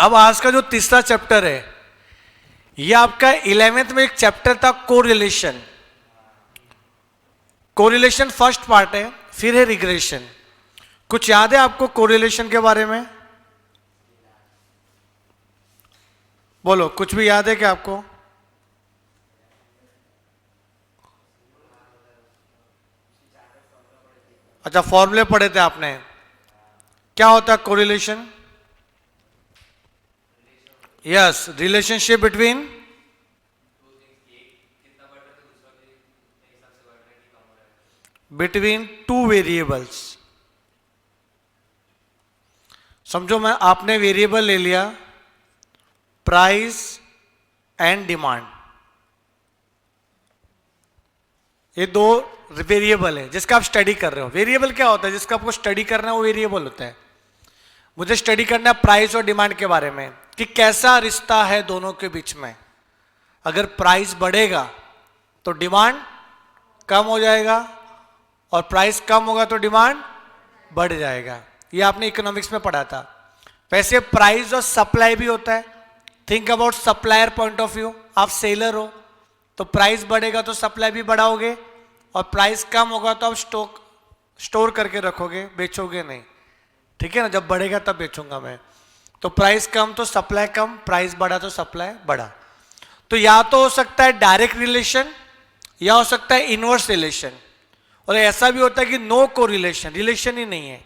अब आज का जो तीसरा चैप्टर है, ये आपका 11th में एक चैप्टर था कोरिलेशन। कोरिलेशन फर्स्ट पार्ट है, फिर है रिग्रेशन। कुछ याद है आपको कोरिलेशन के बारे में? बोलो, कुछ भी याद है क्या आपको? अच्छा, फॉर्मूले पढ़े थे आपने। क्या होता है correlation? Yes, relationship between two variables. समझो मैं आपने वेरिएबल ले लिया प्राइस एंड डिमांड। ये दो वेरिएबल है जिसका आप स्टडी कर रहे हो। वेरिएबल क्या होता है? जिसका आपको स्टडी करना है वो वेरिएबल होता है। मुझे स्टडी करना है प्राइस और डिमांड के बारे में कि कैसा रिश्ता है दोनों के बीच में। अगर प्राइस बढ़ेगा तो डिमांड कम हो जाएगा और प्राइस कम होगा तो डिमांड बढ़ जाएगा। ये आपने इकोनॉमिक्स में पढ़ा था। वैसे प्राइस और सप्लाई भी होता है। Think about supplier point of view. आप सेलर हो तो प्राइस बढ़ेगा तो सप्लाई भी बढ़ाओगे, और प्राइस कम होगा तो आप स्टोर करके रखोगे, बेचोगे नहीं। ठीक है ना? जब बढ़ेगा तब बेचूंगा मैं। तो प्राइस कम तो सप्लाई कम, प्राइस बढ़ा तो सप्लाई बढ़ा। तो या तो हो सकता है डायरेक्ट रिलेशन या हो सकता है इनवर्स रिलेशन, और ऐसा भी होता है कि नो कोरिलेशन, रिलेशन ही नहीं है।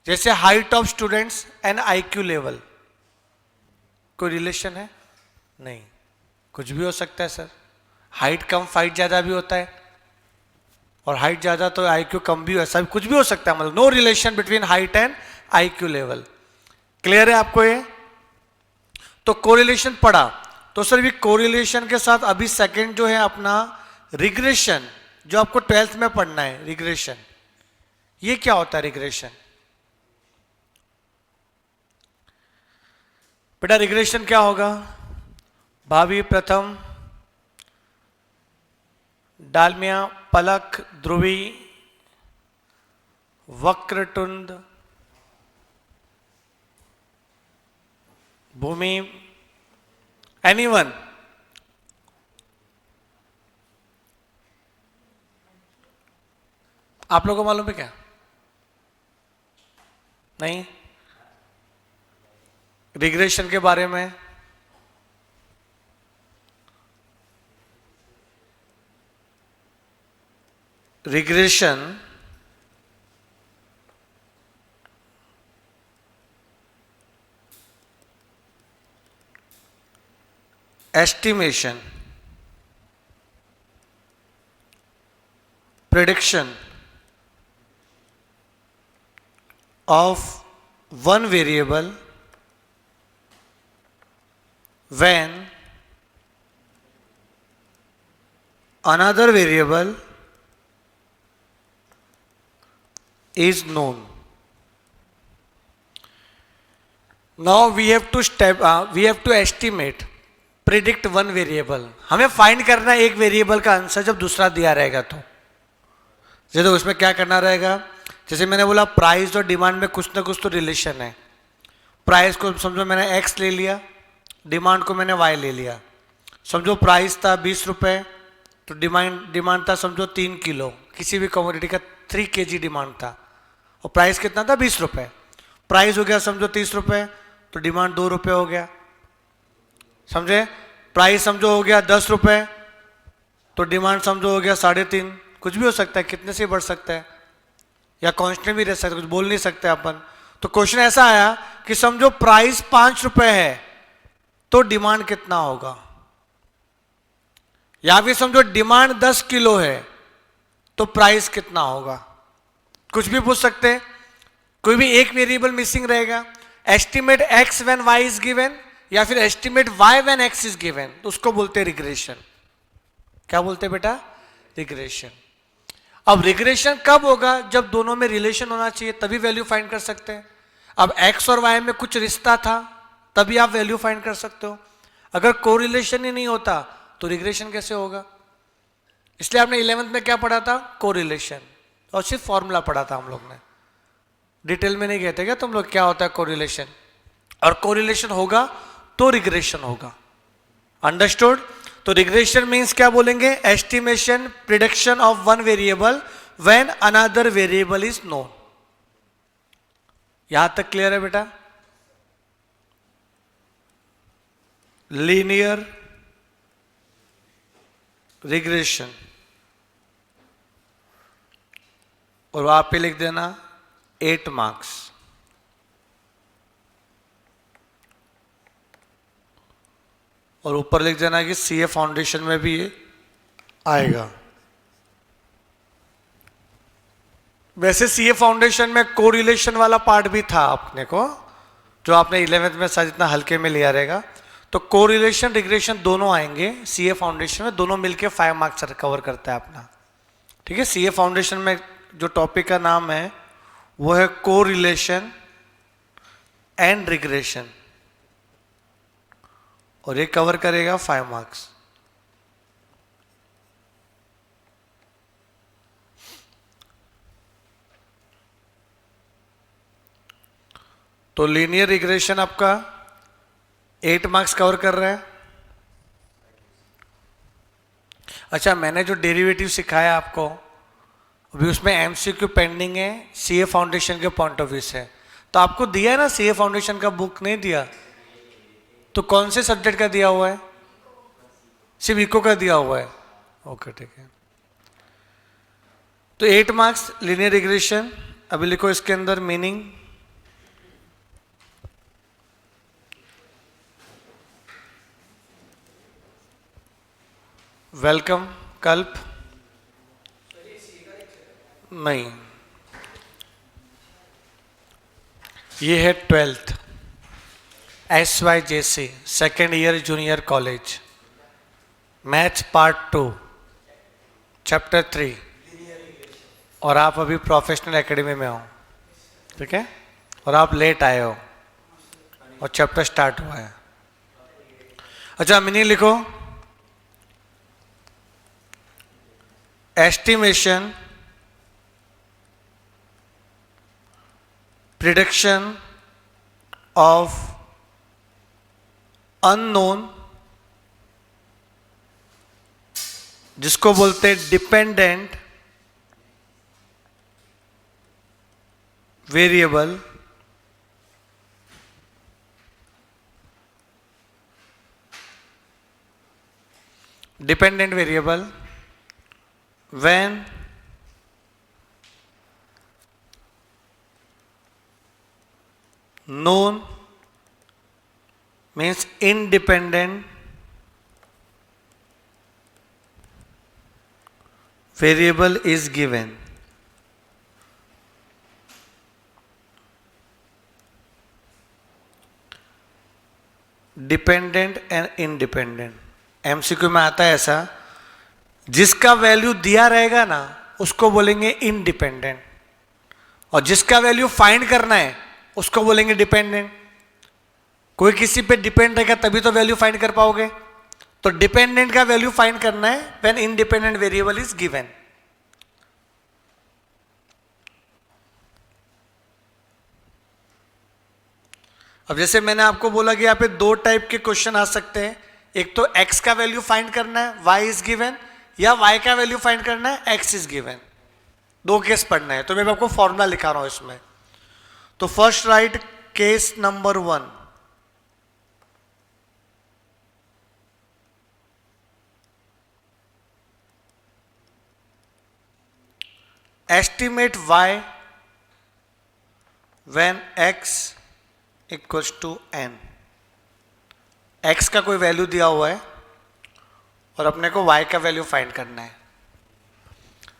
जैसे height of students and IQ level, कोई रिलेशन है? नहीं। कुछ भी हो सकता है सर। हाइट कम फाइट ज्यादा भी होता है, और हाइट ज्यादा तो आईक्यू कम भी हो, ऐसा भी कुछ भी हो सकता है। मतलब no relation between height and IQ level. Clear है आपको ये? तो कोरिलेशन पढ़ा। तो सर ये कोरिलेशन के साथ अभी सेकंड जो है अपना रिग्रेशन, जो आपको 12th में पढ़ना है। रिग्रेशन, ये क्या होता है रिग्रेशन? बेटा रिग्रेशन क्या होगा? भावी, प्रथम, डालमिया, पलक, ध्रुवी, वक्रतुंड, भूमि, एनीवन? आप लोगों को मालूम है क्या? नहीं? रिग्रेशन के बारे में regression estimation, prediction of one variable when another variable is known. Now we have to estimate, predict one variable. हमें फाइंड करना है एक वेरिएबल का आंसर जब दूसरा दिया रहेगा तो। जैसे उसमें क्या करना रहेगा? जैसे मैंने बोला प्राइस और डिमांड में कुछ ना कुछ तो रिलेशन है। प्राइस को समझो मैंने x ले लिया, डिमांड को मैंने y ले लिया। समझो प्राइस था 20 रुपये, तो डिमांड था समझो 3 किलो। किसी भी कमोडिटी का 3 kg डिमांड था, और प्राइस कितना था? 20 रुपये। प्राइस हो गया समझो 30 रुपये, तो डिमांड 2 रुपये हो गया। समझे? प्राइस समझो हो गया 10 रुपये, तो डिमांड समझो हो गया 3.5। कुछ भी हो सकता है, कितने से बढ़ सकता है, या कांस्टेंट भी रह सकता है, कुछ बोल नहीं सकते अपन। तो क्वेश्चन ऐसा आया कि समझो प्राइस 5 रुपए है तो डिमांड कितना होगा, या फिर समझो डिमांड 10 किलो है तो प्राइस कितना होगा। कुछ भी पूछ सकते हैं। कोई भी एक वेरिएबल मिसिंग रहेगा। Estimate X when Y is given, या फिर estimate Y when x is given, तो उसको बोलते हैं रिग्रेशन। क्या बोलते हैं बेटा? रिग्रेशन। अब रिग्रेशन कब होगा? जब दोनों में रिलेशन होना चाहिए, तभी वैल्यू फाइंड कर सकते हैं। अब x और y में कुछ रिश्ता था तभी आप वैल्यू फाइंड कर सकते हो। अगर कोरिलेशन ही नहीं होता तो रिग्रेशन कैसे होगा? इसलिए आपने 11th में क्या पढ़ा था? कोरिलेशन, और सिर्फ फॉर्मूला पढ़ा था हम लोग ने। डिटेल में नहीं कहते क्या तुम लोग क्या होता है कोरिलेशन? और कोरिलेशन होगा तो रिग्रेशन होगा। अंडरस्टूड? तो रिग्रेशन मीन्स क्या बोलेंगे? Estimation, prediction of one variable when another variable is known. यहां तक क्लियर है बेटा? लीनियर रिग्रेशन, और वहां पे लिख देना 8 मार्क्स। और ऊपर लिख देना कि सीए फाउंडेशन में भी ये आएगा। वैसे सीए फाउंडेशन में कोरिलेशन वाला पार्ट भी था अपने को, जो आपने 11th में शायद इतना हल्के में लिया रहेगा। तो कोरिलेशन रिग्रेशन दोनों आएंगे सीए फाउंडेशन में, दोनों मिलके 5 मार्क्स कवर करता है अपना। ठीक है? सीए फाउंडेशन में जो टॉपिक का नाम है वो है कोरिलेशन एंड रिग्रेशन, और ये कवर करेगा 5 मार्क्स। तो लीनियर रिग्रेशन आपका 8 मार्क्स कवर कर रहा है। अच्छा, मैंने जो डेरिवेटिव सिखाया आपको, अभी उसमें एमसीक्यू पेंडिंग है सीए फाउंडेशन के पॉइंट ऑफ व्यू से। तो आपको दिया है ना सीए फाउंडेशन का बुक? नहीं दिया? तो कौन से सब्जेक्ट का दिया हुआ है? सिर्फ इको का दिया हुआ है। ओके, ठीक है। तो 8 मार्क्स लीनियर रिग्रेशन। अभी लिखो इसके अंदर मीनिंग। वेलकम कल्प। नहीं, ये है 12th SYJC second year junior college, maths part 2 chapter 3, और आप अभी प्रोफेशनल एकेडमी में हो। ठीक है? और आप लेट आए हो और चैप्टर स्टार्ट हुआ है। अच्छा, मीनिंग लिखो। एस्टिमेशन, प्रिडिक्शन ऑफ अननोन, जिसको बोलते हैं dependent variable, dependent variable when known means independent variable is given. Dependent and independent MCQ में आता है ऐसा, जिसका वैल्यू दिया रहेगा ना उसको बोलेंगे इंडिपेंडेंट, और जिसका वैल्यू फाइंड करना है उसको बोलेंगे डिपेंडेंट। कोई किसी पे डिपेंड रहेगा तभी तो वैल्यू फाइंड कर पाओगे। तो डिपेंडेंट का वैल्यू फाइंड करना है when independent variable is given. अब जैसे मैंने आपको बोला कि यहाँ पे 2 टाइप के क्वेश्चन आ सकते हैं। एक तो x का वैल्यू फाइंड करना है, y इज गिवन, या y का वैल्यू फाइंड करना है, x इज गिवन। 2 केस पढ़ना है, तो मैं आपको फॉर्मूला लिखा रहा हूं इसमें। तो first write case number 1। Estimate y when x equals to n। x का कोई वैल्यू दिया हुआ है और अपने को y का वैल्यू फाइंड करना है।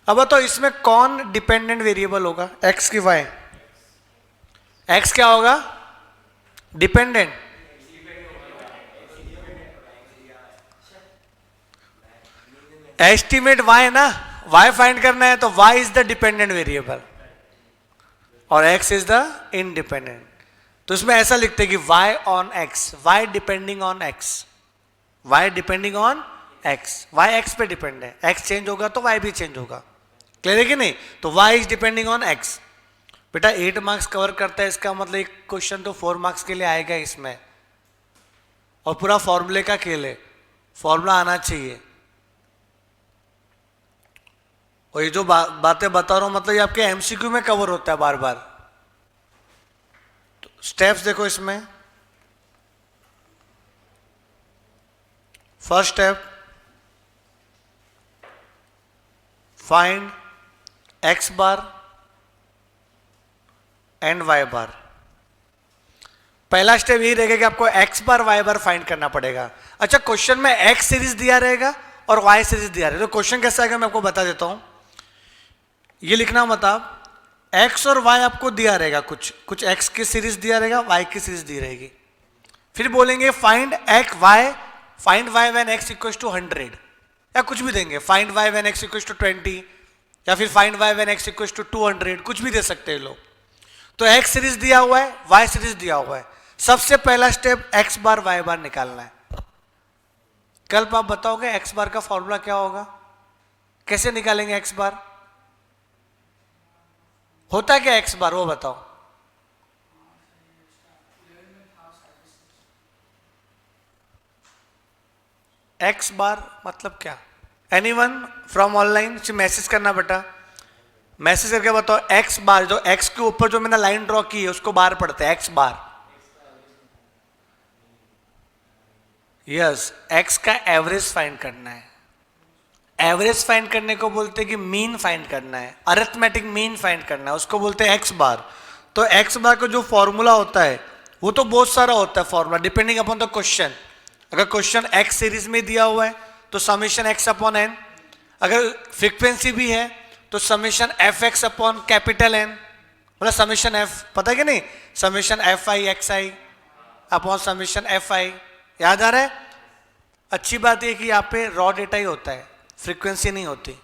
अब तो इसमें कौन डिपेंडेंट वेरिएबल होगा, x की y? x क्या होगा? डिपेंडेंट। एस्टिमेट y है ना, y फाइंड करना है, तो y is the dependent variable और x इज द इंडिपेंडेंट। तो इसमें ऐसा लिखते हैं कि y on x, y depending on x, y depending on x, y x पे डिपेंड है, x चेंज होगा तो y भी चेंज होगा। क्लियर है कि नहीं? तो y is depending on x। बेटा 8 मार्क्स कवर करता है, इसका मतलब एक क्वेश्चन तो 4 मार्क्स के लिए आएगा इसमें, और पूरा फॉर्मूले का खेल है, फॉर्मूला आना चाहिए। और ये जो बातें बता रहा हूं मतलब ये आपके एमसीक्यू में कवर होता है बार बार। तो स्टेप्स देखो इसमें। First step, find X bar and Y bar. पहला स्टेप यही रहेगा कि आपको X bar Y bar find करना पड़ेगा। अच्छा, क्वेश्चन में एक्स सीरीज दिया रहेगा और वाई सीरीज दिया रहेगा। तो क्वेश्चन कैसा आएगा मैं आपको बता देता हूं। ये लिखना मतलब एक्स और वाई आपको दिया रहेगा, कुछ एक्स की सीरीज दिया रहेगा, वाई की सीरीज दी रहेगी। फिर बोलेंगे find x y, find y when x equals to 100, या कुछ भी देंगे, find y when x equals to 20, या फिर find y when x equals to 200, कुछ भी दे सकते हैं लोग। तो एक्स सीरीज दिया हुआ है, वाई सीरीज दिया हुआ है। सबसे पहला स्टेप एक्स बार वाई बार निकालना है। कल आप बताओगे एक्स बार का फॉर्मूला क्या होगा, कैसे निकालेंगे एक्स बार, होता क्या एक्स बार वो बताओ। एक्स बार मतलब क्या, एनीवन फ्रॉम ऑनलाइन मैसेज करना बेटा, मैसेज करके बताओ एक्स बार। जो एक्स के ऊपर जो मैंने लाइन ड्रॉ की है उसको बार पढ़ते हैं, एक्स बार। यस, एक्स का एवरेज फाइंड करना है। एवरेज फाइंड करने को बोलते हैं कि मीन फाइंड करना है, अरिथमेटिक मीन फाइंड करना है, उसको बोलते हैं एक्स बार। तो एक्स बार का जो फॉर्मूला होता है वो तो बहुत सारा होता है formula, depending upon the question. अगर क्वेश्चन एक्स सीरीज में दिया हुआ है तो समेशन एक्स अपॉन एन, अगर फ्रीक्वेंसी भी है तो summation f x upon capital N, मतलब समेशन एफ, पता है कि नहीं, summation f i x i upon summation f i. याद आ रहा है? अच्छी बात यह कि यहाँ पे रॉ डेटा ही होता है, फ्रीक्वेंसी नहीं होती।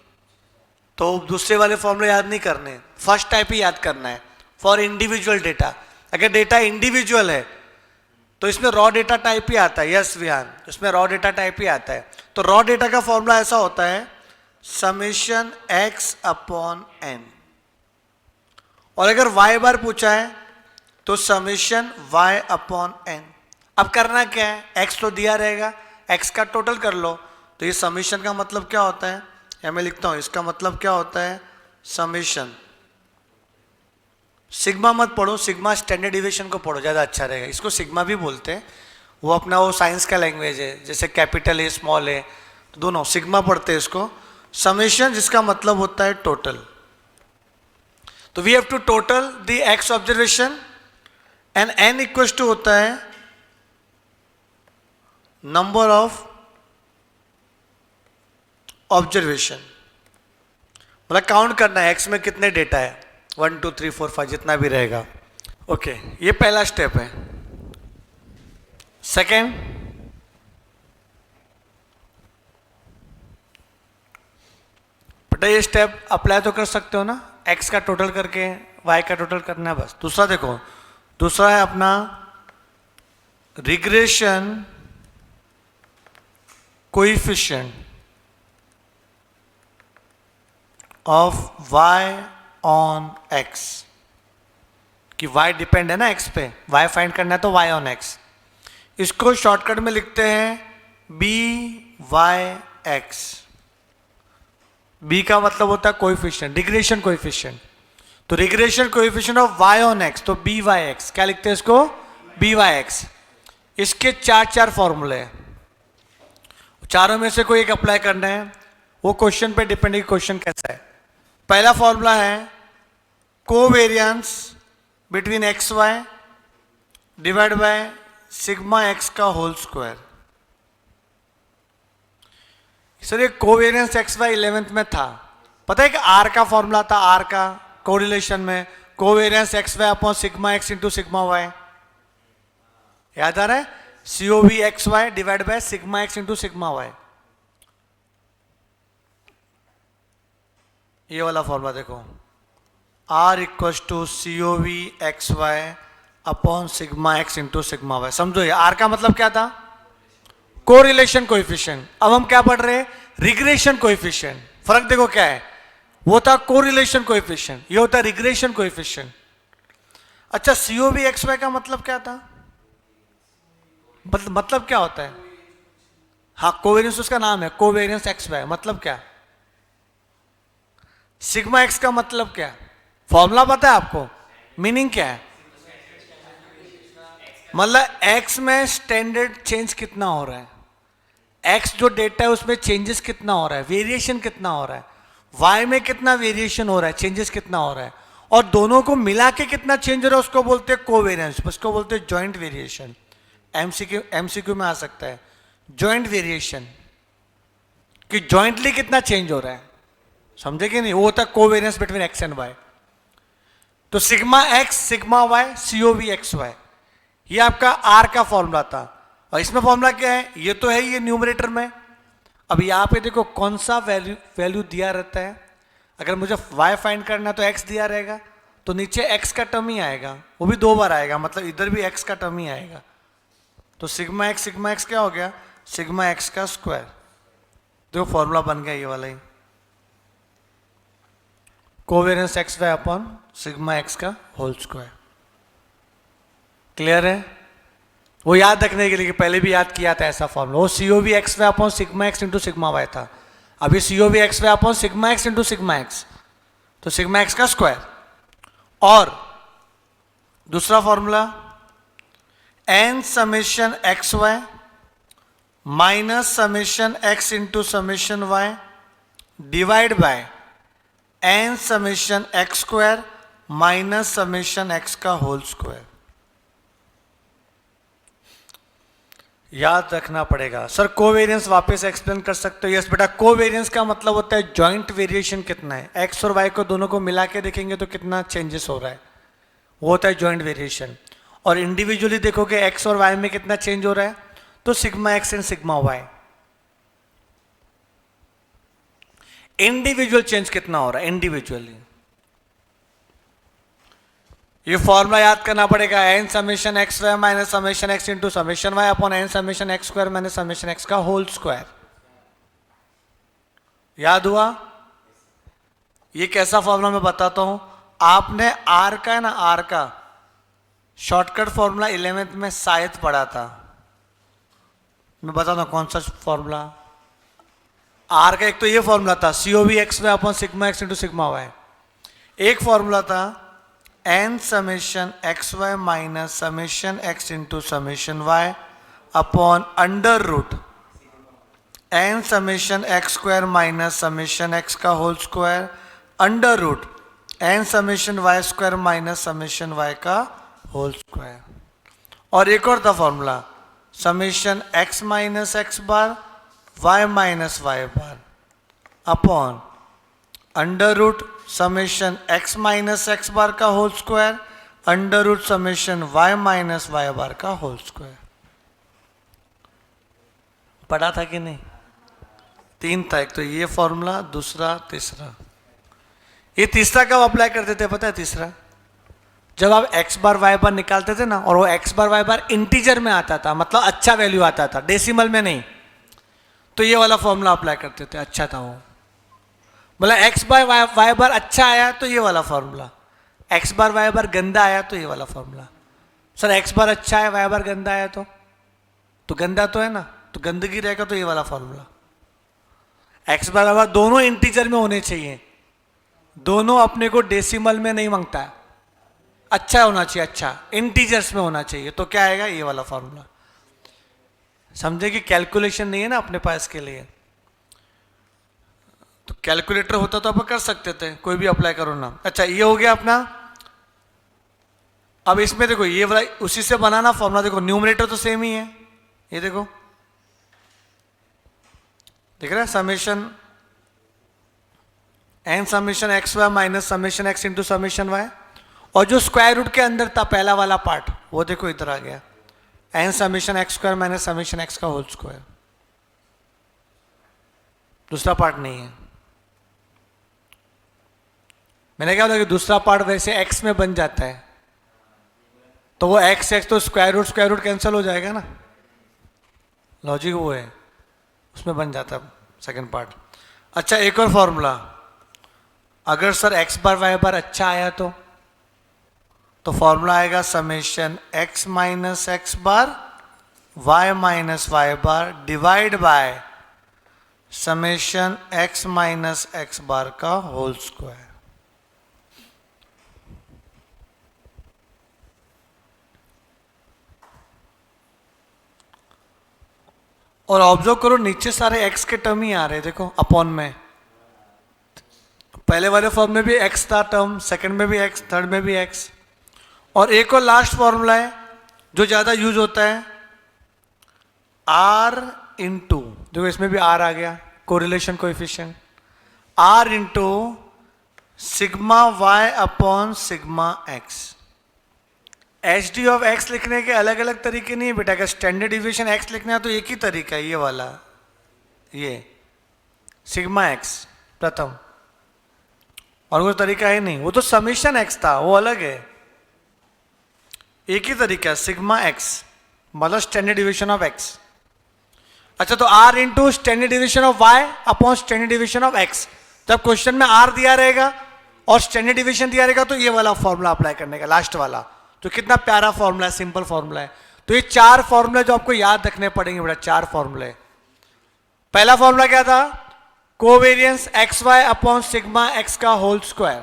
तो दूसरे वाले फॉर्मूले याद नहीं करने, फर्स्ट टाइप ही याद करना है फॉर इंडिविजुअल डेटा। अगर डेटा इंडिविजुअल है तो इसमें रॉ डेटा टाइप ही आता है। यस विहान, इसमें रॉ डेटा टाइप ही आता है। तो रॉ डेटा का फॉर्मूला ऐसा होता है समेशन एक्स अपॉन एन, और अगर वाई बार पूछा है तो समेशन वाई अपॉन एन। अब करना क्या है, एक्स तो दिया रहेगा, एक्स का टोटल कर लो। तो ये समेशन का मतलब क्या होता है, या मैं लिखता हूं, इसका मतलब क्या होता है समेशन। सिग्मा मत पढ़ो, सिग्मा स्टैंडर्ड डिविएशन को पढ़ो, ज़्यादा अच्छा रहेगा। इसको सिग्मा भी बोलते हैं, वो अपना वो साइंस का लैंग्वेज है, जैसे कैपिटल है स्मॉल है, तो दोनों सिग्मा पढ़ते हैं इसको। समेशन जिसका मतलब होता है टोटल। तो we have to total the x observation and n equals to होता है नंबर ऑफ ऑब्जर्वेशन, मतलब काउंट करना है एक्स में कितने डेटा है, 1 2 3 4 5 जितना भी रहेगा। ओके, ये पहला स्टेप है। सेकेंड, बेटा ये स्टेप अप्लाई तो कर सकते हो ना, एक्स का टोटल करके वाई का टोटल करना है बस। दूसरा देखो, दूसरा है अपना regression coefficient of y on x, कि y डिपेंड है ना x पे, y फाइंड करना है तो y ऑन x। इसको शॉर्टकट में लिखते हैं by(x). b का मतलब होता है कोएफिशिएंट, रिग्रेशन कोएफिशिएंट। तो regression coefficient of y on x, तो by(x), क्या लिखते हैं इसको, by(x). इसके चार फॉर्मूले हैं, चारों में से कोई एक अप्लाई करना है, वो क्वेश्चन पे डिपेंड है, क्वेश्चन कैसा है। पहला फॉर्मूला है covariance between x y divide by sigma x का होल स्क्वायर। सर ये कोवेरियंस एक्स वाई 11th में था, पता है कि आर का फॉर्मूला था, आर का कोरिलेशन में covariance x Y upon sigma x into sigma y, याद आ रहा है, COV x y divide by sigma x into sigma y. ये वाला फॉर्मूला देखो, R equals to COV x Y upon sigma x into sigma y. समझो ये R का मतलब क्या था, कोरिलेशन कोएफिशिएंट। अब हम क्या पढ़ रहे हैं, रिग्रेशन कोएफिशिएंट। फर्क देखो क्या है, वो था कोरिलेशन कोएफिशिएंट, ये होता है रिग्रेशन कोएफिशिएंट। अच्छा, सीओवी एक्स वाई का मतलब क्या था? मतलब क्या होता है? हाँ, कोवेरियंस उसका नाम है, कोवेरियंस एक्स वाई। मतलब क्या? सिग्मा एक्स का मतलब क्या? फॉर्मूला पता है आपको? मीनिंग क्या है? मतलब एक्स में स्टैंडर्ड चेंज कितना हो रहा है, एक्स जो डेटा है उसमें चेंजेस कितना हो रहा है, वेरिएशन कितना हो रहा है, वाई में कितना वेरिएशन हो रहा है, चेंजेस कितना हो रहा है, और दोनों को मिला के कितना चेंज हो रहा है, उसको बोलते हैं कोवेरियंस, उसको बोलते हैं जॉइंट वेरिएशन। एमसीक्यू में आ सकता है जॉइंट वेरिएशन, कि जॉइंटली कितना चेंज हो रहा है। समझे कि नहीं? वो होता है covariance between X and Y. तो sigma X sigma Y COV x Y, ये आपका आर का फॉर्मूला था। और इसमें फॉर्मूला क्या है? ये तो है ये न्यूमरेटर में। अब यहाँ पे देखो कौन सा वैल्यू दिया रहता है। अगर मुझे y फाइंड करना है तो x दिया रहेगा, तो नीचे x का टर्म ही आएगा, वो भी 2 बार आएगा, मतलब इधर भी x का टर्म ही आएगा। तो सिग्मा एक्स क्या हो गया? सिग्मा एक्स का स्क्वायर। देखो फॉर्मूला बन गया ये वाला ही, covariance x Y upon sigma x का होल स्क्वायर। क्लियर है? वो याद रखने के लिए कि पहले भी याद किया था ऐसा फॉर्मूला, वो COV x Y upon sigma x into sigma y था। अभी COV x Y upon sigma x into sigma x, तो सिग्मा एक्स का स्क्वायर। और दूसरा formula n summation x Y minus summation x into summation y divide by n summation x square minus summation x का whole square. याद रखना पड़ेगा। Sir covariance वापस explain कर सकते हो? यस बेटा, कोवेरियंस का मतलब होता है जॉइंट वेरिएशन कितना है, एक्स और वाई को दोनों को मिला के देखेंगे तो कितना चेंजेस हो रहा है, वो होता है जॉइंट वेरिएशन। और इंडिविजुअली देखोगे एक्स और वाई में कितना चेंज हो रहा है, तो sigma x and sigma y, individual change कितना हो रहा है इंडिविजुअली। ये फॉर्मूला याद करना पड़ेगा, n summation x Y minus summation x into summation Y upon N summation x square minus summation x का होल स्क्वायर। याद हुआ? ये कैसा फॉर्मूला मैं बताता हूं। आपने आर का है ना, आर का शॉर्टकट फॉर्मूला 11th में शायद पढ़ा था, मैं बताता हूं कौन सा फॉर्मूला। आर का एक तो ये फॉर्मूला था COV x Y upon sigma x into sigma Y. एक फॉर्मूला था N summation x Y minus summation x into summation Y upon under root N summation x square minus summation x का whole square under root N summation Y square minus summation Y का whole square. और एक और था formula summation x minus x bar Y minus Y bar upon under root summation x minus x bar का whole square under root summation Y minus Y bar का whole square. पढ़ा था कि नहीं? 3 था, एक तो ये फॉर्मूला, दूसरा, तीसरा। ये तीसरा कब अप्लाई करते थे पता है? तीसरा जब आप एक्स बार वाई बार निकालते थे ना, और वो एक्स बार वाई बार इंटीजर में आता था, मतलब अच्छा वैल्यू आता था, डेसिमल में नहीं, तो ये वाला फॉर्मूला अप्लाई करते थे, अच्छा था वो। मतलब एक्स बार वाई बार अच्छा आया तो ये वाला फॉर्मूला, एक्स बार वाई बार गंदा आया तो ये वाला फॉर्मूला। सर एक्स बार अच्छा है वाई बार गंदा आया तो गंदा तो है ना, तो गंदगी रहेगा तो ये वाला फॉर्मूला। एक्स बार वाई बार दोनों इंटीजर में होने चाहिए, दोनों अपने को डेसिमल में नहीं मांगता है, अच्छा होना चाहिए, अच्छा इंटीजर्स में होना चाहिए, तो क्या आएगा? ये वाला फॉर्मूला। समझे कि कैलकुलेशन नहीं है ना अपने पास के लिए, तो कैलकुलेटर होता तो आप कर सकते थे, कोई भी अप्लाई करो ना। अच्छा ये हो गया अपना। अब इसमें देखो ये वाला उसी से बनाना फॉर्मूला, देखो न्यूमरेटर तो सेम ही है, ये देखो दिख रहा है, summation n summation x Y minus summation x into summation y, और जो स्क्वायर रूट के अंदर था पहला वाला पार्ट वो देखो इधर आ गया, n summation x square minus summation x का होल स्क्वायर। दूसरा पार्ट नहीं है। मैंने क्या बोला कि दूसरा पार्ट वैसे एक्स में बन जाता है, तो वो एक्स एक्स तो स्क्वायर रूट कैंसिल हो जाएगा ना, लॉजिक वो है, उसमें बन जाता है सेकंड पार्ट। अच्छा एक और फॉर्मूला, अगर sir X bar Y bar अच्छा आया तो तो फॉर्मूला आएगा summation x minus x bar y minus Y bar divide by summation x minus x bar का होल स्क्वायर। और ऑब्जर्व करो नीचे सारे x के टर्म ही आ रहे हैं, देखो अपॉन में। पहले वाले फॉर्म में भी x था टर्म, सेकंड में भी x, थर्ड में भी x। और एक और लास्ट फॉर्मूला है जो ज्यादा यूज होता है, r इंटू, देखो इसमें भी r आ गया, correlation coefficient, r into sigma y upon sigma x। H D of x लिखने के अलग अलग तरीके नहीं है बेटा, अगर स्टैंडर्ड डिविएशन एक्स लिखना है तो एक ही तरीका है, ये वाला, ये सिग्मा एक्स प्रथम, और कोई तरीका है नहीं। वो तो समेशन एक्स था, वो अलग है, एक ही तरीका है सिग्मा एक्स, मतलब स्टैंडर्ड डिविएशन ऑफ एक्स। अच्छा, तो r into standard deviation of y upon standard deviation of x. जब क्वेश्चन में आर दिया रहेगा और स्टैंडर्ड डिविएशन दिया रहेगा तो ये वाला फॉर्मूला अप्लाई करने का, लास्ट वाला। तो कितना प्यारा फॉर्मूला है, सिंपल फॉर्मूला है। तो ये चार फॉर्मूले जो आपको याद रखने पड़ेंगे बेटा, चार फॉर्मूले। पहला फॉर्मूला क्या था, covariance x Y upon sigma x का होल स्क्वायर,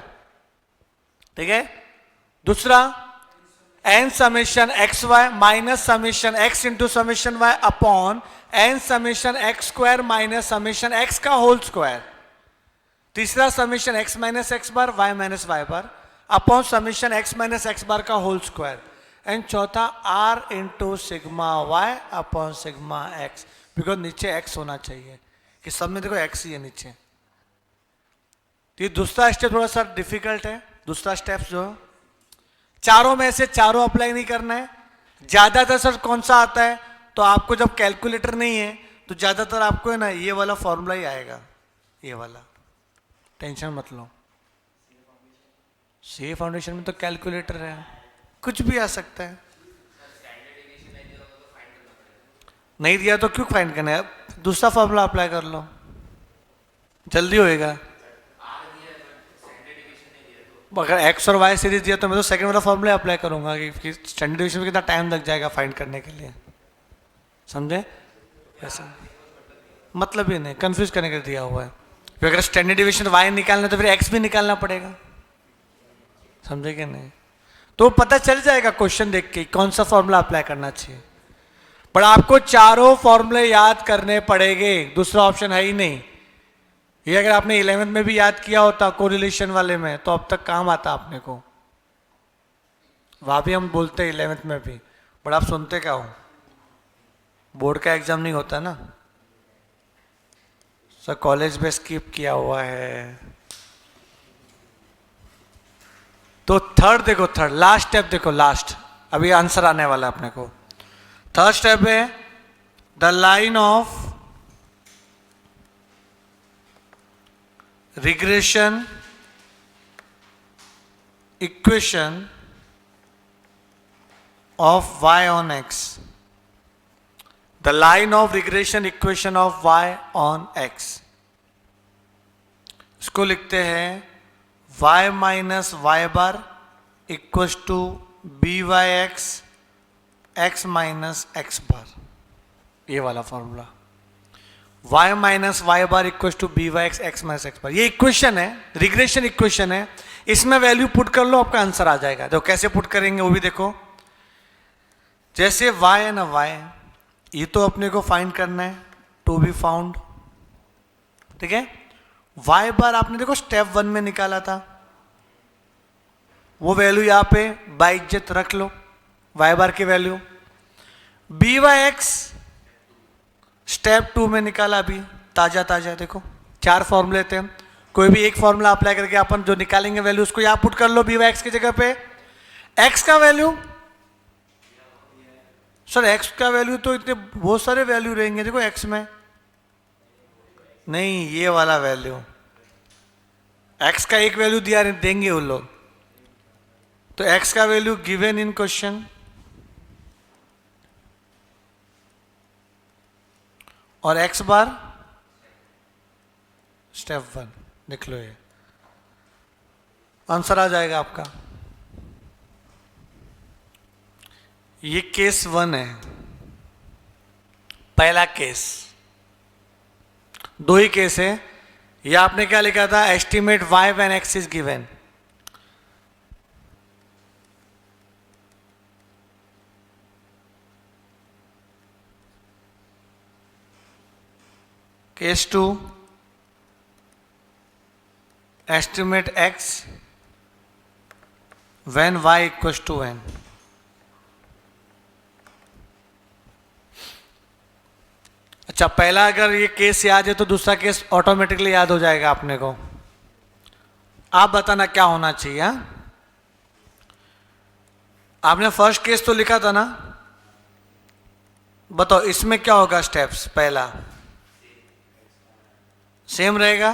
ठीक है। दूसरा n summation x Y minus summation x into summation Y upon N summation x square minus summation x का होल स्क्वायर। तीसरा summation x minus x bar Y minus Y bar upon summation x minus x bar का whole square. And चौथा r into sigma y upon sigma x, because नीचे x होना चाहिए, कि सब में देखो एक्स ही है नीचे। तो ये दूसरा स्टेप थोड़ा सा डिफिकल्ट है, दूसरा स्टेप जो चारों में से चारों अप्लाई नहीं करना है। ज्यादातर सर कौन सा आता है, तो आपको जब कैलकुलेटर नहीं है तो ज्यादातर आपको है ना ये वाला फॉर्मूला ही आएगा, ये वाला, टेंशन मत लो। सी फाउंडेशन में तो कैलकुलेटर है, कुछ भी आ सकता है। नहीं दिया तो क्यों फाइंड करना है, दूसरा फॉर्मूला अप्लाई कर लो, जल्दी होएगा। अगर एक्स और वाई सीरीज दिया तो मैं तो सेकंड वाला फॉर्मूला अप्लाई करूंगा कि स्टैंडर्ड डिवीजन में कितना टाइम लग जाएगा फाइंड करने के लिए, समझे। ऐसा मतलब ही नहीं, कंफ्यूज करने के लिए दिया हुआ है। फिर अगर स्टैंडर्ड डिवीजन वाई निकालना तो फिर एक्स भी निकालना पड़ेगा, समझे कि नहीं। तो पता चल जाएगा क्वेश्चन देख के कौन सा फॉर्मूला अप्लाई करना चाहिए। पर आपको चारों फॉर्मूले याद करने पड़ेंगे, दूसरा ऑप्शन है ही नहीं। ये अगर आपने 11th में भी याद किया होता कोरिलेशन वाले में तो अब तक काम आता अपने को। वहां भी हम बोलते 11th में भी, बट आप सुनते क्या हो, बोर्ड का एग्जाम नहीं होता ना सर, कॉलेज में स्किप किया हुआ है। तो थर्ड देखो, थर्ड लास्ट स्टेप देखो, लास्ट अभी आंसर आने वाला है अपने को। थर्ड स्टेप है the line of regression equation of y on x, the line of regression equation of y on x, इसको लिखते हैं y minus Y bar equals to b Y x x minus x bar, ये वाला formula. y minus Y bar equal to b Y x x minus x bar, ये equation है, regression equation है। इसमें value put कर लो, आपका answer आ जाएगा। तो कैसे पुट करेंगे वो भी देखो। जैसे y है ना, y ये तो अपने को फाइंड करना है, टू बी फाउंड, ठीक है। y बार आपने देखो स्टेप 1 में निकाला था, वो वैल्यू यहां पे बाइज्जत रख लो, y बार की value. B Y x step 2 में निकाला, अभी ताजा ताजा देखो, चार फॉर्मूले थे, कोई भी एक फॉर्मूला अप्लाई करके अपन जो निकालेंगे वैल्यू उसको यहां पुट कर लो बी वाई एक्स की जगह पे। एक्स का वैल्यू, सर एक्स का वैल्यू तो इतने बहुत सारे वैल्यू रहेंगे देखो एक्स में, नहीं ये वाला वैल्यू, एक्स का एक वैल्यू दिया देंगे उन लोग। तो एक्स का वैल्यू गिवन इन क्वेश्चन, और एक्स बार स्टेप 1 लिख लो, ये आंसर आ जाएगा आपका। ये केस 1 है, पहला केस। दो ही केस है। ये आपने क्या लिखा था, estimate y when x is given. Case 2, estimate x when y equals to n। अच्छा, पहला अगर ये केस याद है तो दूसरा केस ऑटोमेटिकली याद हो जाएगा अपने को। आप बताना क्या होना चाहिए। हाँ? आपने फर्स्ट केस तो लिखा था ना, बताओ इसमें क्या होगा स्टेप्स। पहला सेम रहेगा,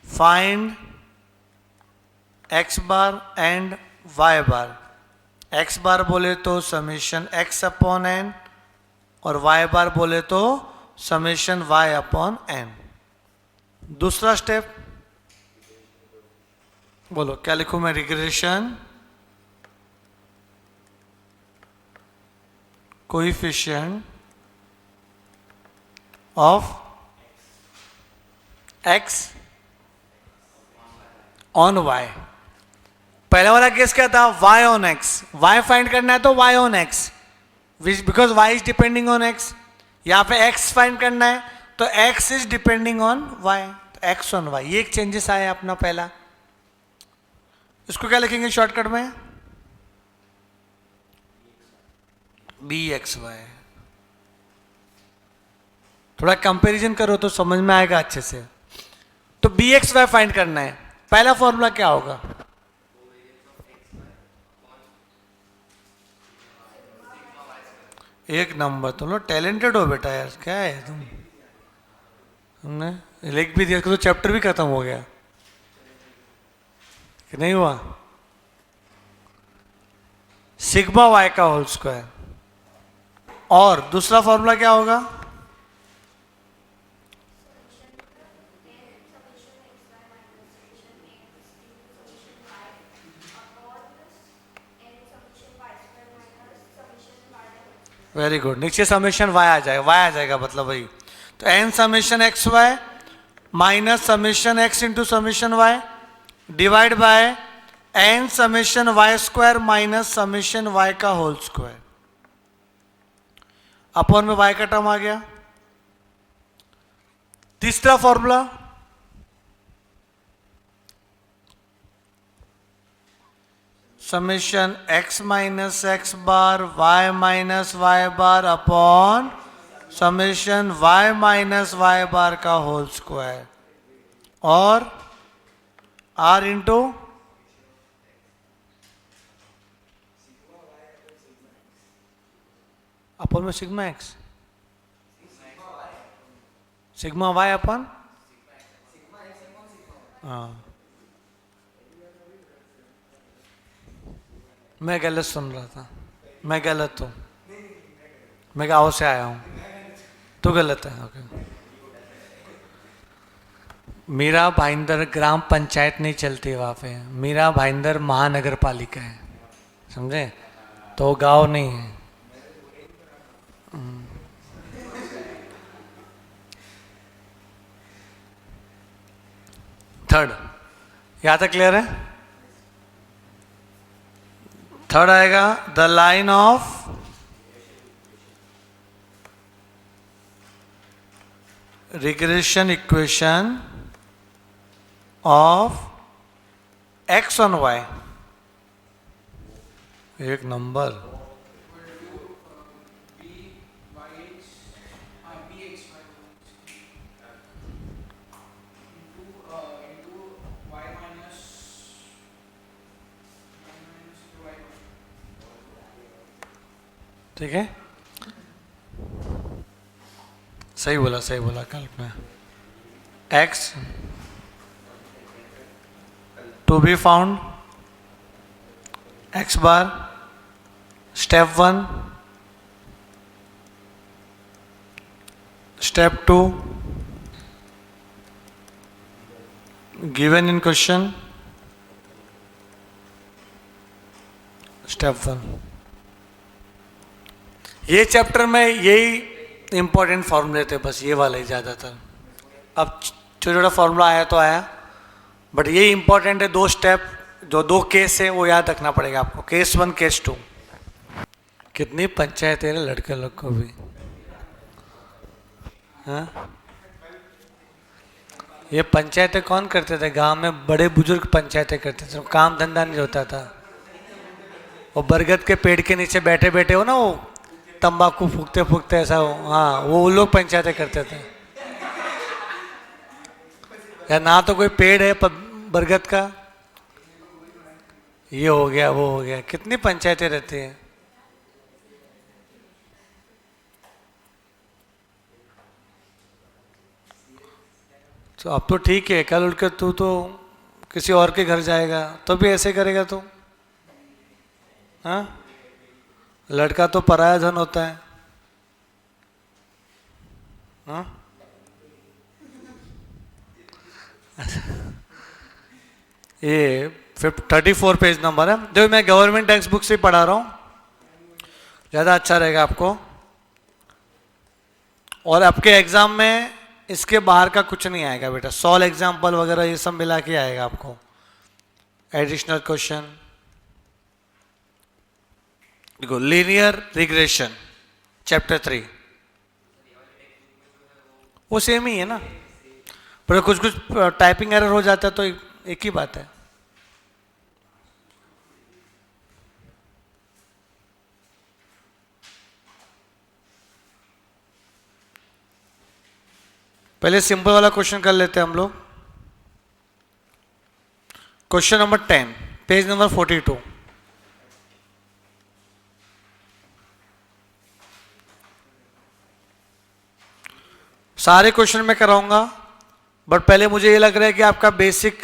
find x bar and y bar. x बार बोले तो समेशन x अपॉन n, और y बार बोले तो समेशन y अपॉन n। दूसरा स्टेप बोलो क्या लिखूं मैं, regression coefficient of x on y। पहला वाला केस क्या था, y on x। y find करना है तो y on x, because y is depending on x। यहां पे x फाइंड करना है तो x is depending on y, तो x ऑन y। ये एक चेंजेस आया अपना पहला। इसको क्या लिखेंगे शॉर्टकट में, bxy। थोड़ा कंपैरिजन करो तो समझ में आएगा अच्छे से। तो bxy फाइंड करना है, पहला फॉर्मूला क्या होगा, एक नंबर। तुम लोग टैलेंटेड हो बेटा यार, क्या है तुम। हमने लिख भी दिया तो चैप्टर भी खत्म हो गया कि नहीं हुआ। सिग्मा वाई का होल स्क्वायर। और दूसरा फॉर्मूला क्या होगा, वेरी गुड। नीचे समेशन y आ जाएगा, y आ जाएगा मतलब वही। तो n summation x Y minus summation x into summation y divide by n summation y square minus summation y का होल स्क्वायर। अपॉन में y का टर्म आ गया। तीसरा formula summation x minus x bar y minus Y bar upon summation y minus Y bar का whole square, और r into upon में sigma x, sigma y upon, हाँ मैं गलत सुन रहा था, मैं गलत हूँ, मैं गाँव से आया हूँ, तो गलत है। ओके। मीरा भाईंदर ग्राम पंचायत नहीं चलती वहाँ पे, मीरा भाईंदर महानगर पालिका है, समझे, तो गांव नहीं है। थर्ड, यहाँ तक क्लियर है। थर्ड आएगा the line of regression equation of x on y। एक नंबर। ठीक है, सही बोला कल में। x to be found, x bar step 1, step 2 given in question, step 1। ये चैप्टर में यही इंपॉर्टेंट फॉर्मूले थे, बस ये वाले ज़्यादातर। अब छोटा छोटा फॉर्मूला आया तो आया, बट ये इंपॉर्टेंट है। 2 स्टेप, जो 2 केस है वो याद रखना पड़ेगा आपको, केस 1 केस 2। कितनी पंचायत है लड़के लोग को भी, हाँ। ये पंचायतें कौन करते थे? गांव में बड़े बुजुर्ग पंचायतें करते थे, काम धंधा नहीं होता था। वो बरगद के पेड़ के नीचे बैठे बैठे हो ना, वो तंबाकू फूकते फूकते ऐसा हो, हाँ, वो लोग पंचायतें करते थे। या ना तो कोई पेड़ है बरगद का, ये हो गया वो हो गया, कितनी पंचायतें रहती हैं। तो अब तो ठीक है, कल उठ कर तू तो किसी और के घर जाएगा तो भी ऐसे करेगा तू, हाँ। लड़का तो पराया धन होता है, हाँ। ये 34 पेज नंबर है, जो मैं गवर्नमेंट टेक्स्ट बुक से पढ़ा रहा हूँ, ज़्यादा अच्छा रहेगा आपको। और आपके एग्जाम में इसके बाहर का कुछ नहीं आएगा बेटा, सॉल्व एग्जाम्पल वगैरह ये सब मिला के आएगा आपको, एडिशनल क्वेश्चन। देखो, लीनियर रिग्रेशन चैप्टर 3, वो सेम ही है ना, पर कुछ कुछ टाइपिंग एरर हो जाता है तो एक ही बात है। पहले सिंपल वाला क्वेश्चन कर लेते हैं हम लोग। Question number 10, page number 42। सारे क्वेश्चन मैं कराऊंगा, बट पहले मुझे ये लग रहा है कि आपका बेसिक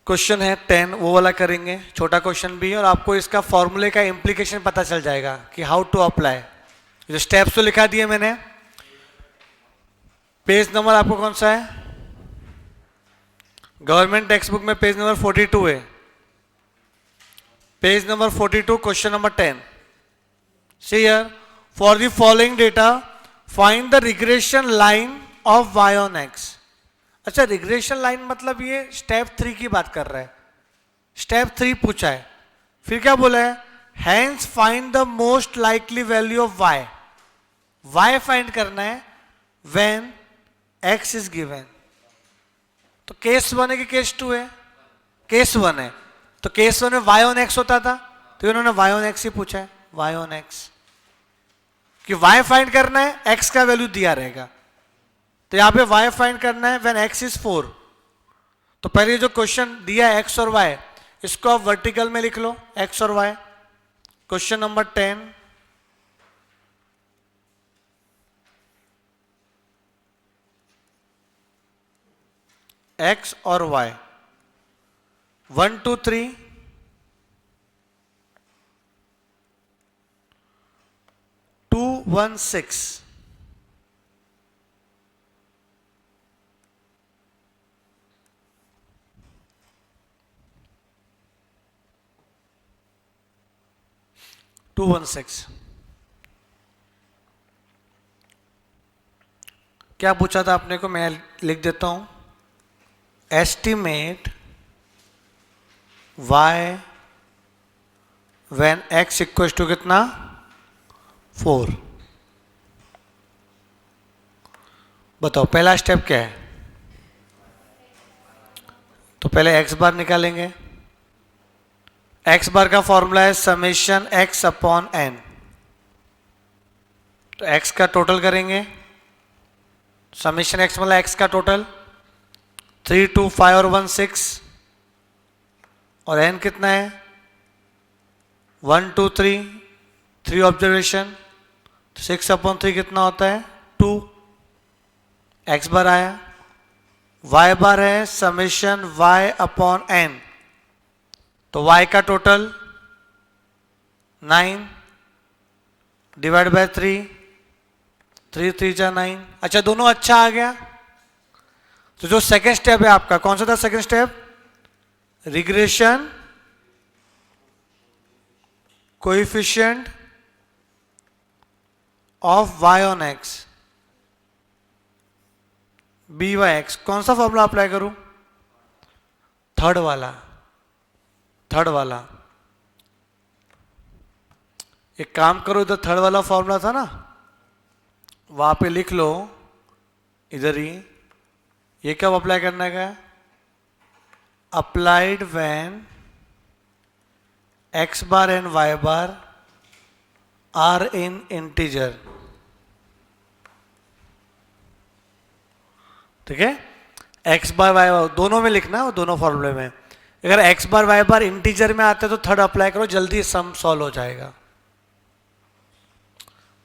क्वेश्चन है 10, वो वाला करेंगे। छोटा क्वेश्चन भी है और आपको इसका फॉर्मूले का इम्प्लीकेशन पता चल जाएगा कि हाउ टू अप्लाई। जो स्टेप्स तो लिखा दिए मैंने। पेज नंबर आपको कौन सा है? गवर्नमेंट टेक्स्ट बुक में पेज नंबर 42 है। Page number 42, question number 10। See here, for the following data, find the regression line of y on x। अच्छा, रिग्रेशन लाइन मतलब ये स्टेप 3 की बात कर रहा है। स्टेप 3 पूछा है, फिर क्या बोला है? Hence find the most likely value of y। y find करना है व्हेन x इज गिवन। तो केस 1 है कि केस 2 है? केस 1 है। तो केस 1 में y on x होता था, तो इन्होंने y on x ही पूछा है, y on x। कि y फाइंड करना है, x का वैल्यू दिया रहेगा, तो यहां पे y फाइंड करना है व्हेन x इज 4। तो पहले जो क्वेश्चन दिया है x और y, इसको आप वर्टिकल में लिख लो, x और y। क्वेश्चन नंबर 10, x और y 1 2 3 2 1 6। क्या पूछा था आपने को? मैं लिख देता हूं। Estimate y when x equal to कितना? 4। बताओ पहला स्टेप क्या है? तो पहले x बार निकालेंगे। x बार का फॉर्मूला है समेशन x अपॉन n। तो x का टोटल करेंगे, समेशन x मतलब x का टोटल 3 2 5 और 1 6, और n कितना है? 1 2 3 3 ऑब्जर्वेशन, 6 अपॉन 3 कितना होता है? 2। x बार आया, y बार है समेशन y अपॉन n। तो y का टोटल 9 डिवाइड बाय 3, 3 3 जा 9। अच्छा, दोनों अच्छा आ गया। तो जो सेकेंड स्टेप है आपका, कौन सा था second step? Regression coefficient of y on x b Y x, कौन सा फॉर्मूला अप्लाई करूं? थर्ड वाला। एक काम करो, इधर थर्ड वाला फॉर्मूला था ना, वहां पे लिख लो इधर ही। ये कब अप्लाई करना है? Applied when x bar and y bar are in integer. ठीक है, x बार y बार दोनों में लिखना है, दोनों फॉर्मूले में। अगर x बार y बार इंटीजर में आते तो थर्ड अप्लाई करो, जल्दी सम सॉल्व हो जाएगा।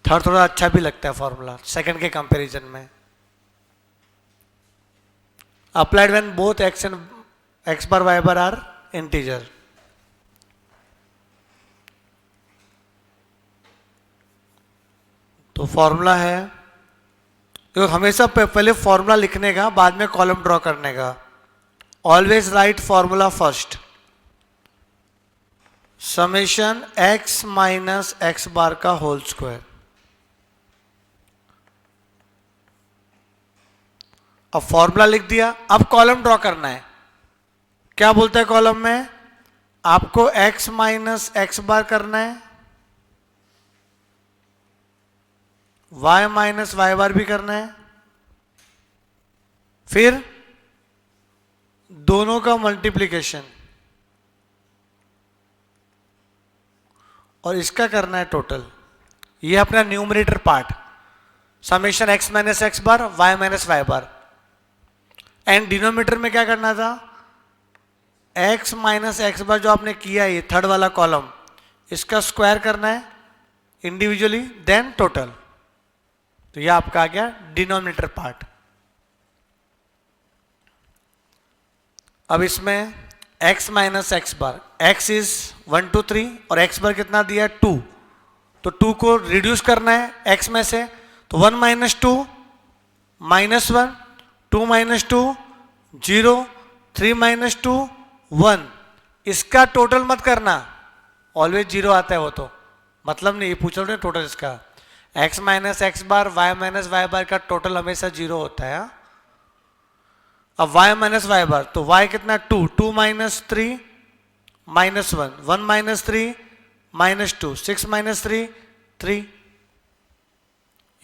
थर्ड थोड़ा अच्छा भी लगता है फॉर्मूला सेकंड के कंपैरिजन में। Applied when both x bar y bar are integer. तो फॉर्मूला है, तो हमेशा पहले फॉर्मूला लिखने का, बाद में कॉलम ड्रॉ करने का। Always right formula first. Summation x minus x bar का होल स्क्वायर। अब फॉर्मूला लिख दिया, अब कॉलम ड्रॉ करना है। क्या बोलता है कॉलम में? आपको x माइनस एक्स बार करना है, y माइनस वाई बार भी करना है, फिर दोनों का मल्टीप्लीकेशन और इसका करना है टोटल। ये अपना numerator part, summation x minus x bar y minus Y bar. And denominator में क्या करना था? x माइनस एक्स बार जो आपने किया, ये थर्ड वाला कॉलम, इसका स्क्वायर करना है इंडिविजुअली, देन टोटल। तो यह आपका आ गया डिनोमिनेटर पार्ट। अब इसमें x minus x bar, x is 1 2 3 और x बार कितना दिया है? 2। तो 2 को रिड्यूस करना है x में से, तो 1 माइनस 2 माइनस 1, 2 माइनस 2 0, 3 माइनस 2 1। इसका टोटल मत करना, ऑलवेज 0 आता है वो, तो मतलब नहीं, ये पूछ रहे टोटल इसका। x minus x bar y minus Y bar का टोटल हमेशा 0 होता है। अब y माइनस वाई बार, तो y कितना? 2, 2 minus 3 minus 1, 1 minus 3 minus 2, 6 minus 3 3।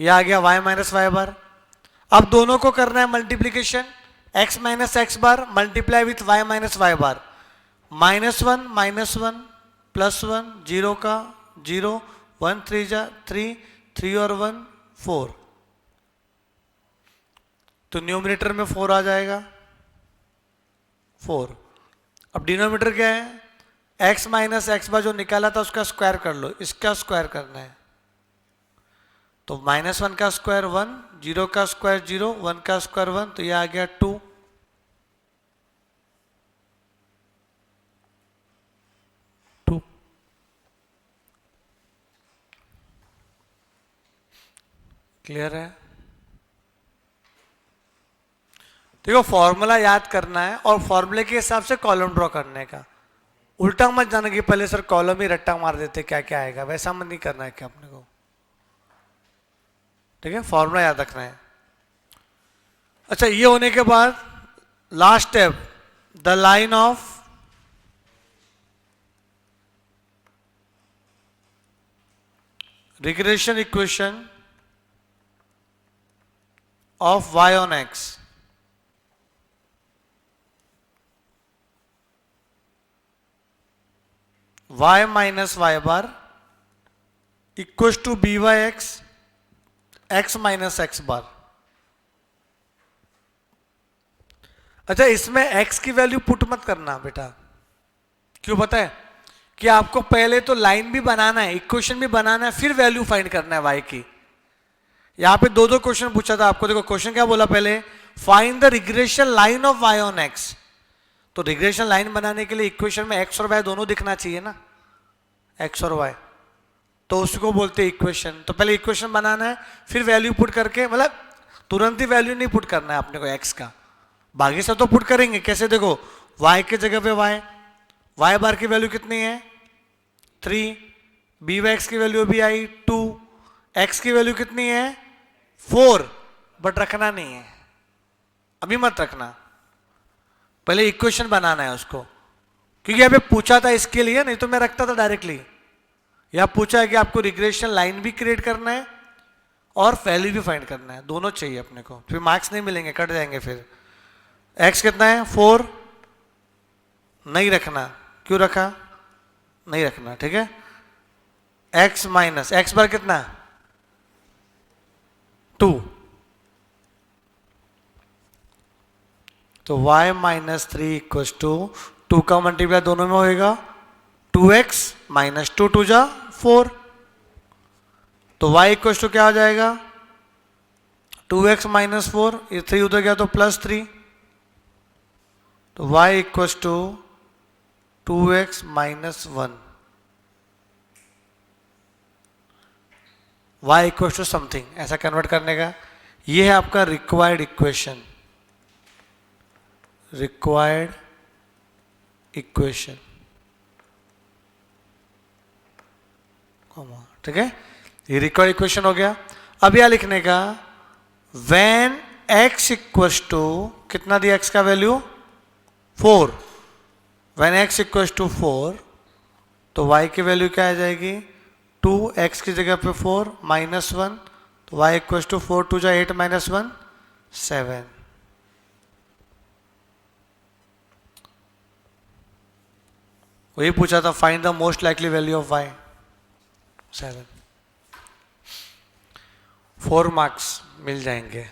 यह आ गया y माइनस वाई बार। अब दोनों को करना है multiplication, x minus x bar multiply with y minus Y bar. -1 -1 +1 0 का 0, 1 3 जा 3, 3 और 1 4। तो न्यूमरेटर में 4 आ जाएगा, 4। अब डिनोमिनेटर क्या है? x माइनस एक्स बार जो निकाला था उसका स्क्वायर कर लो, इसका स्क्वायर करना है। तो -1 का स्क्वायर 1, 0 का स्क्वायर 0, 1 का स्क्वायर 1, तो यह आ गया 2। क्लियर है? देखो फॉर्मूला याद करना है और फॉर्मूले के हिसाब से कॉलम ड्रॉ करने का। उल्टा मत जाना कि पहले सर कॉलम ही रट्टा मार देते क्या क्या आएगा, वैसा मत नहीं करना है क्या अपने को। ठीक है, फॉर्मूला याद रखना है। अच्छा, ये होने के बाद last step, the line of regression equation of y on x। y minus Y bar equals to b Y x, x minus x bar. अच्छा, इसमें x की वैल्यू पुट मत करना बेटा। क्यों पता है? कि आपको पहले तो लाइन भी बनाना है, इक्वेशन भी बनाना है, फिर वैल्यू फाइंड करना है y की। यहां पे दो क्वेश्चन पूछा था आपको। देखो क्वेश्चन क्या बोला पहले? Find the regression line of y on x। तो रिग्रेशन लाइन बनाने के लिए इक्वेशन में x और y दोनों दिखना चाहिए ना, x और y, तो उसको बोलते हैं इक्वेशन। तो पहले इक्वेशन बनाना है, फिर वैल्यू पुट करके, मतलब तुरंत ही वैल्यू नहीं पुट करना है अपने को x का, बाकी सब तो पुट करेंगे। कैसे? देखो y के जगह पे y बार की वैल्यू कितनी है? 3, बी वाई एक्स की वैल्यू भी आई 2, x की वैल्यू कितनी है 4, बट रखना नहीं है, अभी मत रखना, पहले इक्वेशन बनाना है उसको, क्योंकि यहाँ पे पूछा था इसके लिए, नहीं तो मैं रखता था डायरेक्टली। यहाँ पूछा है कि आपको रिग्रेशन लाइन भी क्रिएट करना है और वैल्यू भी फाइंड करना है, दोनों चाहिए अपने को, फिर मार्क्स नहीं मिलेंगे, कट जाएंगे फिर। x कितना है 4, नहीं रखना, क्यों रखा, नहीं रखना, ठीक है। x माइनस x बार कितना 2, तो y माइनस 3 इक्वल टू 2 का मल्टीप्लाई दोनों में होएगा 2x माइनस 2 2 जा 4, तो y इक्वल टू क्या हो जाएगा 2x माइनस 4, ये 3 उधर गया तो प्लस 3, तो y equal to 2x minus 1, y equal to something, ऐसा कन्वर्ट करने का, ये है आपका रिक्वायर्ड इक्वेशन, रिक्वायर्ड इक्वेशन, ठीक है, ये रिक्वायर्ड इक्वेशन हो गया। अब यह लिखने का व्हेन x इक्वल टू कितना दिया x का value 4, when x equal to 4, तो y की वैल्यू क्या आ जाएगी 2x की जगह पे 4 माइनस 1, तो y इक्वल टू 4 2 जा 8 माइनस 1 7, वही पूछा था find the most likely value of y, 7, 4 marks मिल जाएंगे।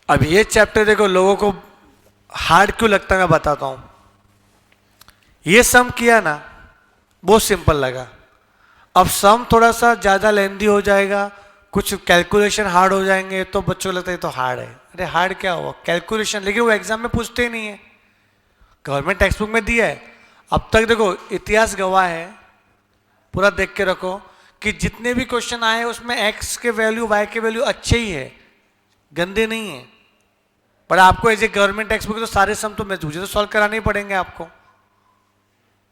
अब ये चैप्टर देखो लोगों को हार्ड क्यों लगता है, मैं बताता हूं। ये सम किया ना बहुत सिंपल लगा, अब सम थोड़ा सा ज्यादा लेंदी हो जाएगा, कुछ कैलकुलेशन हार्ड हो जाएंगे, तो बच्चों को लगता है तो हार्ड है, अरे हार्ड क्या हुआ कैलकुलेशन, लेकिन वो एग्जाम में पूछते ही नहीं है, गवर्नमेंट टेक्स्ट बुक में दिया है। अब तक देखो इतिहास गवाह है, पूरा देख के रखो कि जितने भी क्वेश्चन आए उसमें x के वैल्यू y के वैल्यू अच्छे ही है, गंदे नहीं है, पर आपको as a government text book तो सारे सम तो मुझे तो सॉल्व कराने ही पड़ेंगे आपको,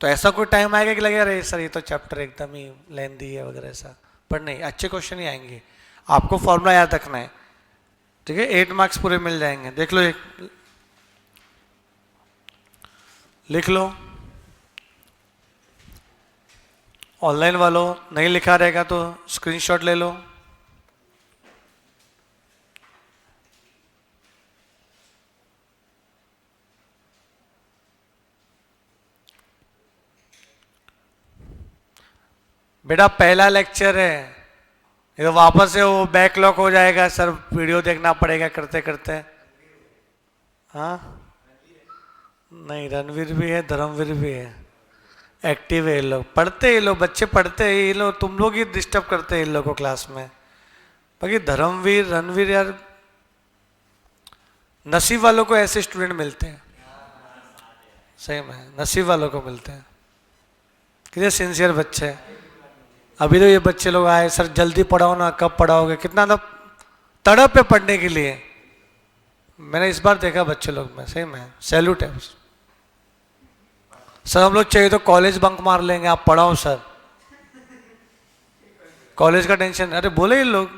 तो ऐसा कोई टाइम आएगा कि लगेगा अरे सर ये तो चैप्टर एकदम ही लेंदी है वगैरह ऐसा, पर नहीं, अच्छे क्वेश्चन ही आएंगे, आपको फॉर्मूला याद रखना है, ठीक है। 8 मार्क्स पूरे मिल जाएंगे, देख लो, एक लिख लो, ऑनलाइन वालों नहीं लिखा रहेगा तो स्क्रीनशॉट ले लो। बेटा पहला लेक्चर है, ये तो वापस से वो बैकलॉग हो जाएगा, सर वीडियो देखना पड़ेगा करते करते। हाँ नहीं, रणवीर भी है, धर्मवीर भी है, एक्टिव है, ये लोग पढ़ते हैं, ये लोग बच्चे पढ़ते हैं, ये लोग तुम लोग ही डिस्टर्ब करते हैं इन लोगों को क्लास में। बाकी धर्मवीर रणवीर यार, नसीब वालों को ऐसे स्टूडेंट मिलते हैं, सही में नसीब वालों को मिलते हैं, कितने सिंसियर बच्चे हैं। अभी तो ये बच्चे लोग आए, सर जल्दी पढ़ाओ ना, कब पढ़ाओगे, कितना तड़प है पढ़ने के लिए, मैंने इस बार देखा बच्चे लोग में, सही में सैल्यूट है। सर हम लोग चाहिए तो कॉलेज बंक मार लेंगे, आप पढ़ाओ सर, कॉलेज का टेंशन, अरे बोले ये लोग।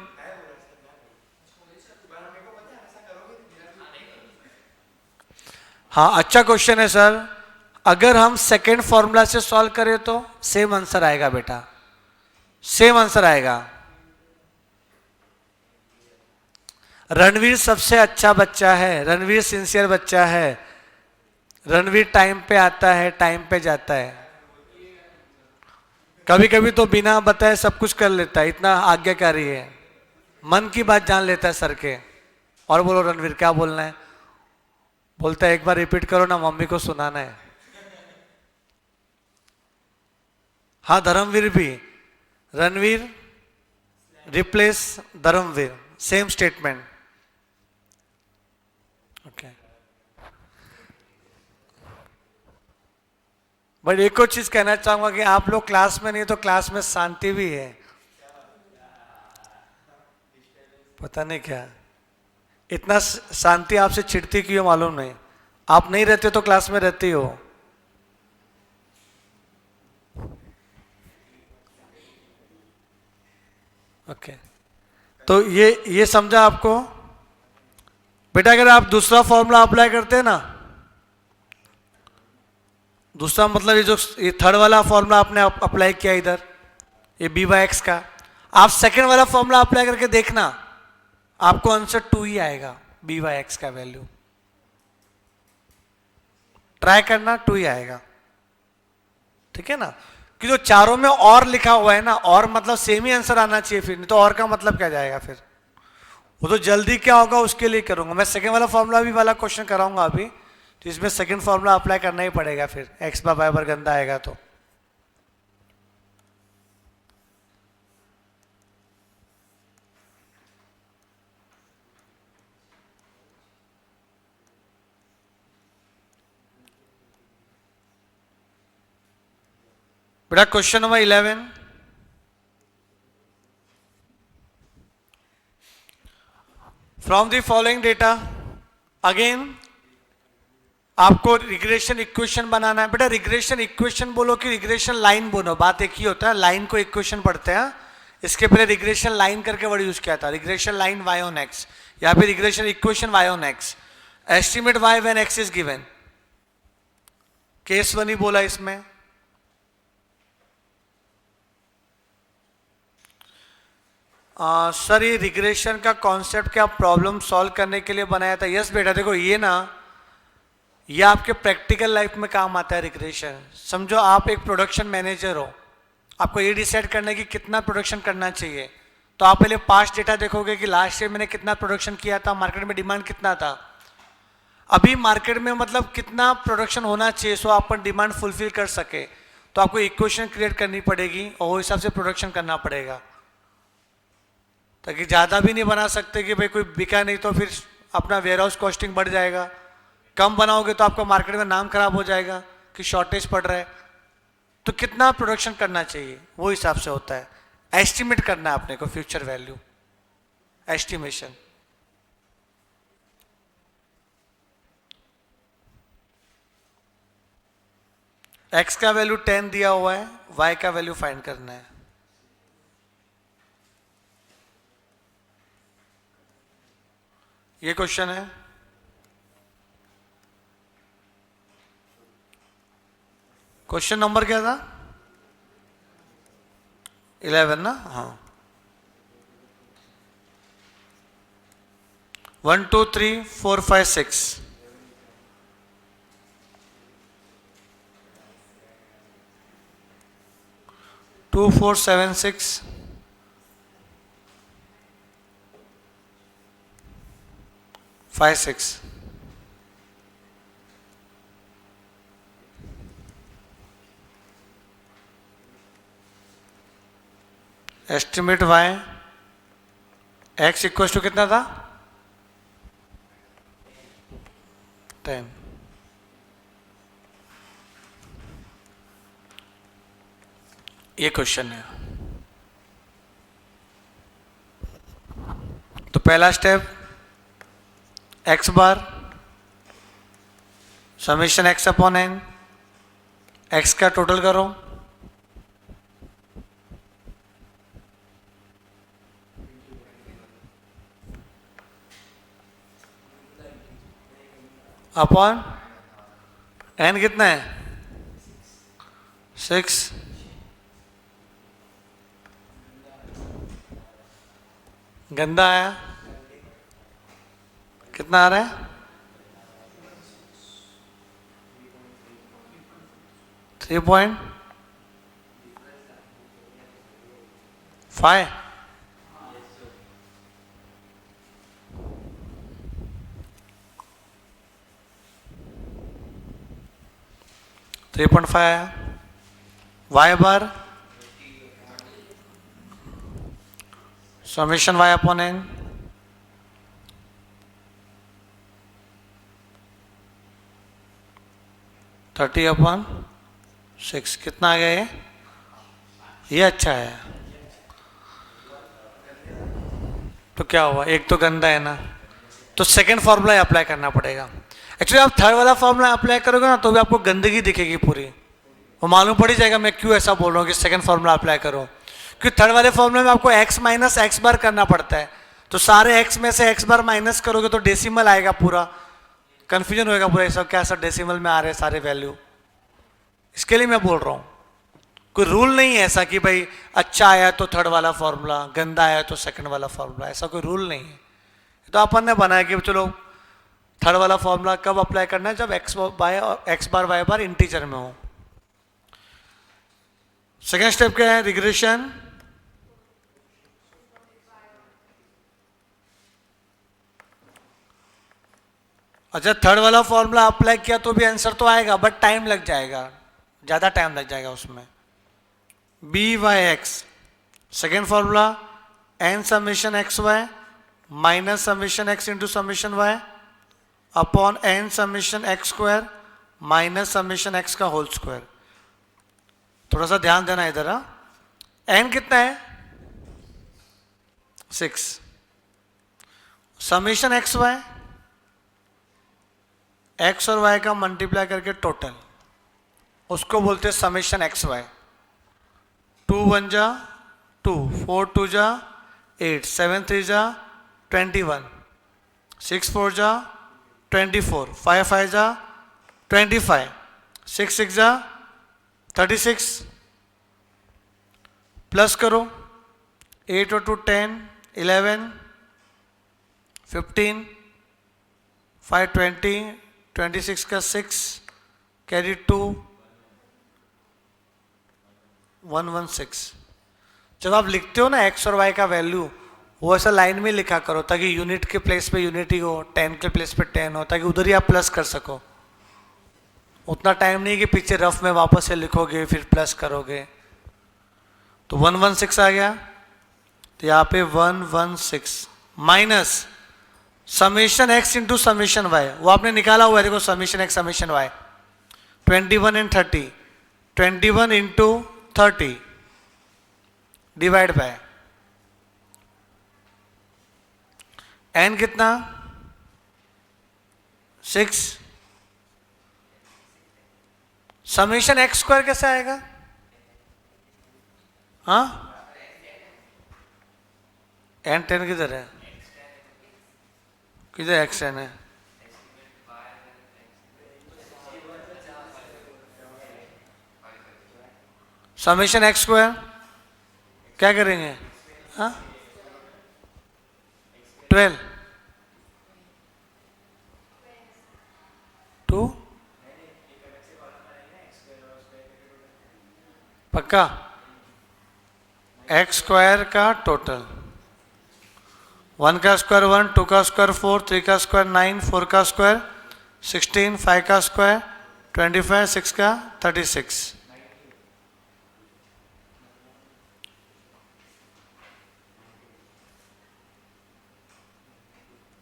हाँ अच्छा क्वेश्चन है सर, अगर हम सेकेंड फॉर्मूला से सॉल्व करें तो सेम आंसर आएगा बेटा, सेम आंसर आएगा। रणवीर सबसे अच्छा बच्चा है, रणवीर सिंसियर बच्चा है, रणवीर टाइम पे आता है, टाइम पे जाता है, कभी कभी तो बिना बताए सब कुछ कर लेता है, इतना आज्ञाकारी है, मन की बात जान लेता है सर के। और बोलो रणवीर क्या बोलना है, बोलता है एक बार रिपीट करो ना, मम्मी को सुनाना है। हाँ धर्मवीर भी, Ranveer replace Dharmveer, same statement, okay. But एक और चीज कहना चाहूंगा कि आप लोग क्लास में नहीं तो क्लास में शांति भी है, पता नहीं क्या इतना शांति आपसे चिढ़ती क्यों मालूम नहीं, आप नहीं रहते तो क्लास में रहती हो। ओके, तो ये समझा आपको बेटा? अगर आप दूसरा फॉर्मूला अप्लाई करते हैं ना, दूसरा मतलब ये थर्ड वाला फॉर्मूला आपने अप्लाई किया इधर, ये बी बाई एक्स का, आप सेकेंड वाला फॉर्मूला अप्लाई करके देखना, आपको आंसर 2 ही आएगा, बी बाई एक्स का वैल्यू। ट्राई करना, 2 ही आएगा, ठीक है ना? कि जो चारों में और लिखा हुआ है ना, और मतलब सेम ही आंसर आना चाहिए, फिर नहीं तो और का मतलब क्या जाएगा फिर? वो तो जल्दी क्या होगा उसके लिए करूंगा मैं। सेकेंड वाला फॉर्मूला भी वाला क्वेश्चन कराऊंगा अभी, तो इसमें सेकेंड फॉर्मूला अप्लाई करना ही पड़ेगा फिर, एक्स बाय वाई पर गंदा आएगा तो। बेटा question number 11, from the following data, again आपको रिग्रेशन इक्वेशन बनाना है। बेटा रिग्रेशन इक्वेशन बोलो कि रिग्रेशन लाइन बोलो, बात एक ही होता है। लाइन को इक्वेशन पढ़ते हैं, इसके पहले रिग्रेशन लाइन करके वर्ड यूज किया था, regression line y on x, यहाँ पे regression equation Y on x, estimate Y when x is given, case 1 ही बोला इसमें। सर ये रिग्रेशन का कॉन्सेप्ट क्या प्रॉब्लम सॉल्व करने के लिए बनाया था? यस बेटा, देखो ये ना, ये आपके प्रैक्टिकल लाइफ में काम आता है रिग्रेशन। समझो आप एक प्रोडक्शन मैनेजर हो, आपको ये डिसाइड करना है कि कितना प्रोडक्शन करना चाहिए, तो आप पहले पास्ट डेटा देखोगे कि लास्ट ईयर मैंने कितना प्रोडक्शन किया था, मार्केट में डिमांड कितना था, अभी मार्केट में मतलब कितना प्रोडक्शन होना चाहिए सो आप डिमांड फुलफिल कर सके, तो आपको इक्वेशन क्रिएट करनी पड़ेगी और वो हिसाब से प्रोडक्शन करना पड़ेगा, ताकि ज़्यादा भी नहीं बना सकते कि भाई कोई बिका नहीं तो फिर अपना वेयर हाउस कॉस्टिंग बढ़ जाएगा, कम बनाओगे तो आपका मार्केट में नाम खराब हो जाएगा कि शॉर्टेज पड़ रहा है। तो कितना प्रोडक्शन करना चाहिए वो हिसाब से होता है, एस्टिमेट करना है अपने को, फ्यूचर वैल्यू एस्टिमेशन। एक्स का वैल्यू 10 दिया हुआ है, वाई का वैल्यू फाइंड करना है। ये क्वेश्चन है। क्वेश्चन नंबर क्या था? 11 ना? हाँ, 1 2 3 4 5 6, 2 4 7 6, 5 6। Estimate y x equal to कितना था? 10। ये क्वेश्चन है। तो पहला step, x bar summation x upon n, x का टोटल करो, अपॉन एन कितना है? 6। गंदा आया, कितना आ रहा है? 3.5। 3.5 आया। Y bar summation Y upon n, thirty upon 6, कितना आ गया ये अच्छा है। तो क्या हुआ? एक तो गंदा है ना, तो सेकंड फॉर्मूला अप्लाई करना पड़ेगा। एक्चुअली आप थर्ड वाला फॉर्मूला अप्लाई करोगे ना तो भी आपको गंदगी दिखेगी पूरी, वो मालूम पड़ ही जाएगा मैं क्यों ऐसा बोल रहा हूँ कि सेकंड फॉर्मूला अप्लाई करो, क्योंकि थर्ड वाले फॉर्मूले में आपको x माइनस एक्स बार करना पड़ता है, तो सारे x में से x बार माइनस करोगे तो डेसिमल आएगा, पूरा कंफ्यूजन होएगा पूरा, सब क्या सब डेसिमल में आ रहे हैं सारे वैल्यू। इसके लिए मैं बोल रहा हूँ, कोई रूल नहीं है ऐसा कि भाई अच्छा आया तो थर्ड वाला फॉर्मूला, गंदा आया तो सेकंड वाला फॉर्मूला, ऐसा कोई रूल नहीं है। तो अपन ने बनाया कि चलो थर्ड वाला फॉर्मूला कब अप्लाई करना है, जब एक्स बार वाई बार इंटीजर में हो। सेकेंड स्टेप क्या है, रिग्रेशन। अच्छा थर्ड वाला फॉर्मूला अप्लाई किया तो भी आंसर तो आएगा, बट टाइम लग जाएगा, ज्यादा टाइम लग जाएगा उसमें। B Y x, second formula n summation x Y minus summation x into summation Y upon N summation x square minus summation x का होल स्क्वायर। थोड़ा सा ध्यान देना इधर। एन कितना है 6, समेशन एक्स वाई एक्स और वाई का मल्टीप्लाई करके टोटल, उसको बोलते हैं समेशन एक्स वाई। 2 1 जा 2, 4 2 जा 8, 7 3 जा 21, 6 4 जा 24, 5 5 जा 25, 6 6 जा 36, प्लस करो 8 और 2 10, 11 15, 5 20, 26 का 6 कैरी 2 116। जब आप लिखते हो ना एक्स और वाई का वैल्यू, वो ऐसा लाइन में लिखा करो ताकि यूनिट के प्लेस पे यूनिट ही हो, 10 के प्लेस पे 10 हो, ताकि उधर ही आप प्लस कर सको। उतना टाइम नहीं कि पीछे रफ में वापस से लिखोगे फिर प्लस करोगे। तो 116 आ गया, तो यहाँ पे 116 minus summation x into summation y, वो आपने निकाला हुआ है, देखो summation x summation y 21 and 30, 21 into 30 divide by n कितना 6, समेशन एक्स स्क्वायर कैसे आएगा? हाँ एन 10 किधर है, किधर एक्स एन है? समेशन एक्स स्क्वायर क्या करेंगे? हाँ 12 2 पक्का एक्स स्क्वायर का टोटल, 1 का स्क्वायर 1, 2 का स्क्वायर 4, 3 का स्क्वायर 9, 4 का स्क्वायर 16, 5 का स्क्वायर 25, 6 का 36,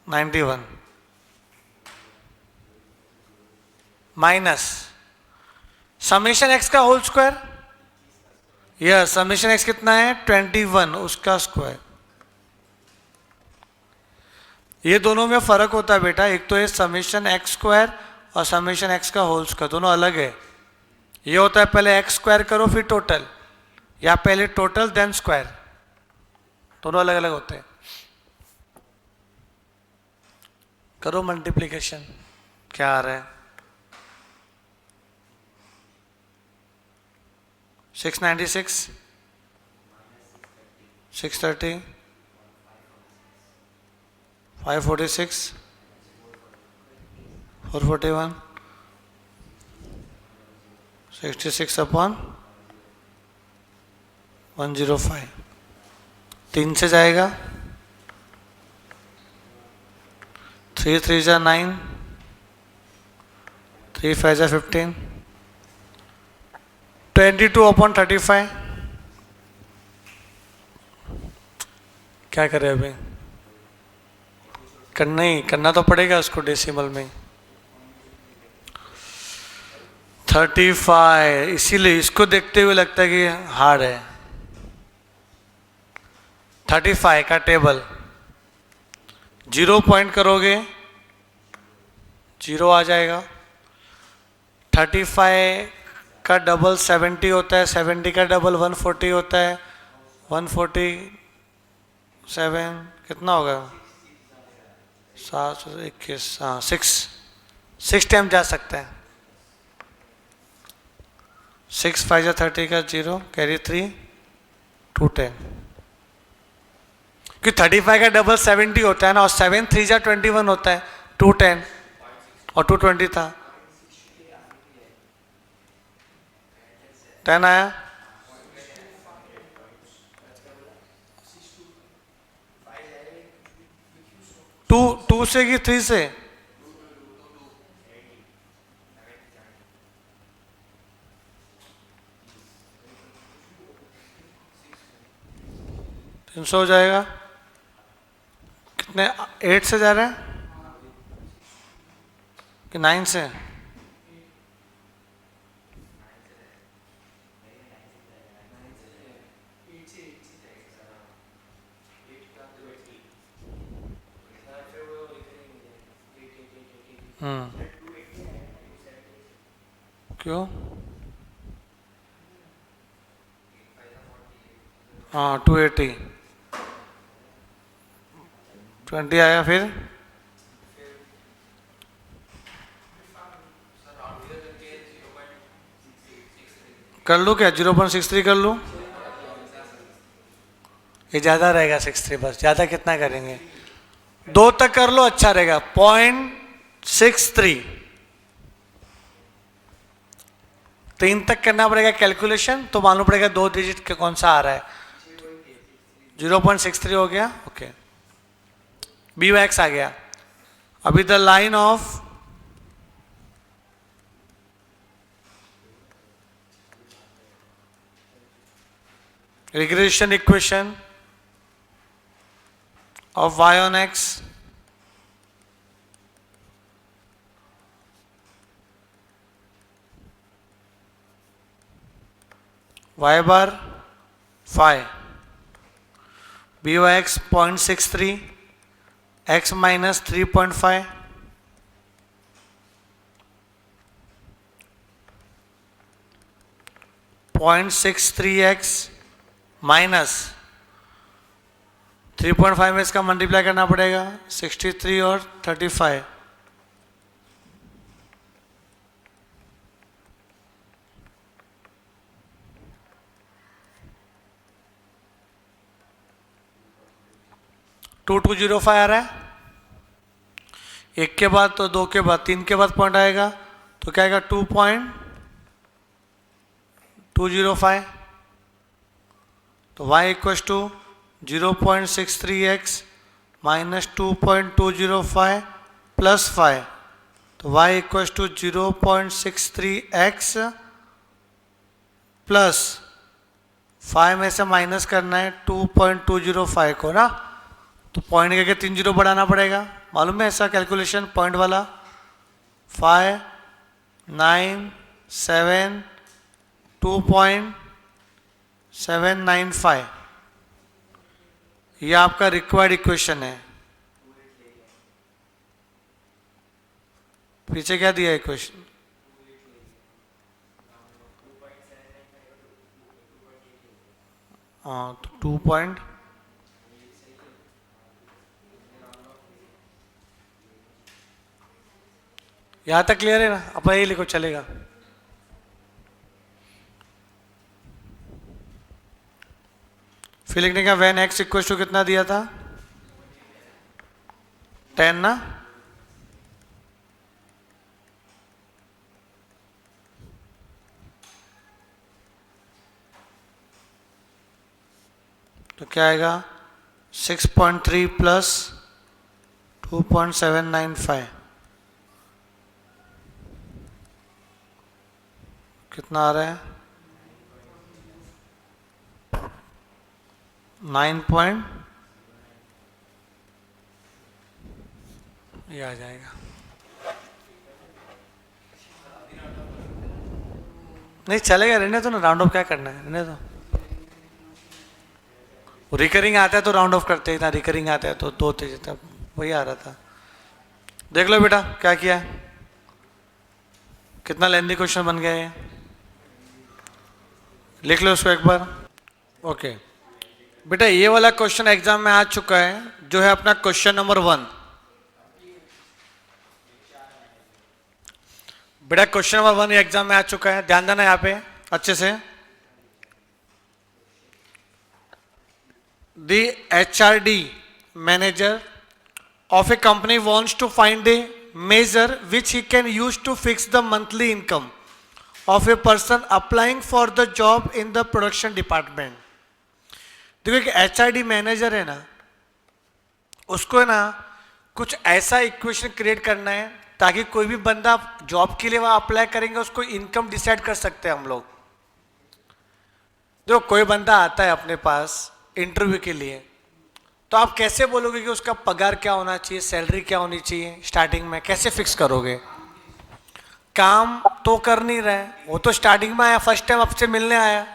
91 माइनस समेशन एक्स का होल स्क्वायर, यह समेशन एक्स कितना है 21, उसका स्क्वायर। ये दोनों में फर्क होता है बेटा, एक तो है समेशन एक्स स्क्वायर और समेशन एक्स का होल स्क्वायर, दोनों अलग है। ये होता है पहले एक्स स्क्वायर करो फिर टोटल, या पहले टोटल देन स्क्वायर, दोनों अलग अलग होते हैं। करो मल्टीप्लिकेशन, क्या आ रहा है 696, 630, 546, 441, 66 अपॉन 105, 3 से जाएगा 3 3 जा 9, 3 5 जा 15, 22 अपॉन 35। क्या करें अभी? करना तो पड़ेगा उसको डेसिमल में। 35, इसीलिए इसको देखते हुए लगता है कि हार्ड है। 35 का टेबल 0 पॉइंट करोगे 0 आ जाएगा। 35 का डबल 70 होता है, 70 का डबल 140 होता है, 147 कितना होगा? 721, हाँ 6 टाइम जा सकता है। 6 5 जा 30 का 0 कैरी 3 210, कि 35 का डबल 70 होता है ना, और 7 3 जा 21 होता है, 210 और 220 था, 10 आया। टू से कि 3 से? तीन सौ हो जाएगा। कितने 8 से जा रहे हैं कि 9 से? क्यों? हाँ 280, 20 आया। फिर कर लूँ क्या? 0.63 कर लूँ? ये ज़्यादा रहेगा 63, बस ज़्यादा कितना करेंगे? 2 तक कर लो, अच्छा रहेगा। 0.63 3 तक करना पड़ेगा कैलकुलेशन, तो मालूम पड़ेगा 2 डिजिट के कौन सा आ रहा है। 0.63 हो गया, ओके। बी वैक्स आ गया। अभी the line of regression equation of y on x y bar phi by x 0.63 x minus 3.5 0.63x minus 3.5 में इसका मल्टीप्लाई करना पड़ेगा, 63 और 35, टू 205 आ रहा है। 1 के बाद तो 2 के बाद 3 के बाद पॉइंट आएगा, तो क्या आएगा? 2.205। तो y equals to 0.63x minus 2.205 plus 5, तो y equals to 0.63x plus 5 में से माइनस करना है 2.205 को ना, तो पॉइंट के 3 जीरो बढ़ाना पड़ेगा। मालूम है ऐसा कैलकुलेशन पॉइंट वाला? 5 9 7 2.795, ये आपका रिक्वायर्ड इक्वेशन है। पीछे क्या दिया इक्वेशन? हाँ तो 2 पॉइंट, यहां तक क्लियर है ना? अब ये लिखो, चलेगा। फिर लिखने का वैन एक्स इक्वल टू कितना दिया था? 10 ना? तो क्या आएगा? 6.3 प्लस 2.795 कितना आ रहा है? 9 ये आ जाएगा। नहीं चलेगा, रहने तो ना, राउंड ऑफ क्या करना है, रहने तो। रिकरिंग आता है तो राउंड ऑफ करते हैं, रिकरिंग आता है तो 2 तेज, वही आ रहा था। देख लो बेटा क्या किया है, कितना लेंथी क्वेश्चन बन गया है, लिख लो उसको एक बार। ओके बेटा ये वाला क्वेश्चन एग्जाम में आ चुका है, जो है अपना क्वेश्चन नंबर 1। बेटा क्वेश्चन नंबर 1 एग्जाम में आ चुका है, ध्यान देना यहाँ पे अच्छे से। The HRD manager of a company wants to find a measure which he can use to fix the monthly income of a person applying for the job in the production department। देखो एक HRD manager है ना, उसको है ना कुछ ऐसा equation create करना है ताकि कोई भी बंदा जॉब के लिए वहां अप्लाई करेंगे उसको इनकम डिसाइड कर सकते हैं हम लोग। देखो कोई बंदा आता है अपने पास इंटरव्यू के लिए, तो आप कैसे बोलोगे कि उसका पगार क्या होना चाहिए, सैलरी क्या होनी चाहिए, स्टार्टिंग में कैसे फिक्स करोगे? काम तो कर नहीं रहा है, वो तो स्टार्टिंग में आया, फर्स्ट टाइम आपसे मिलने आया,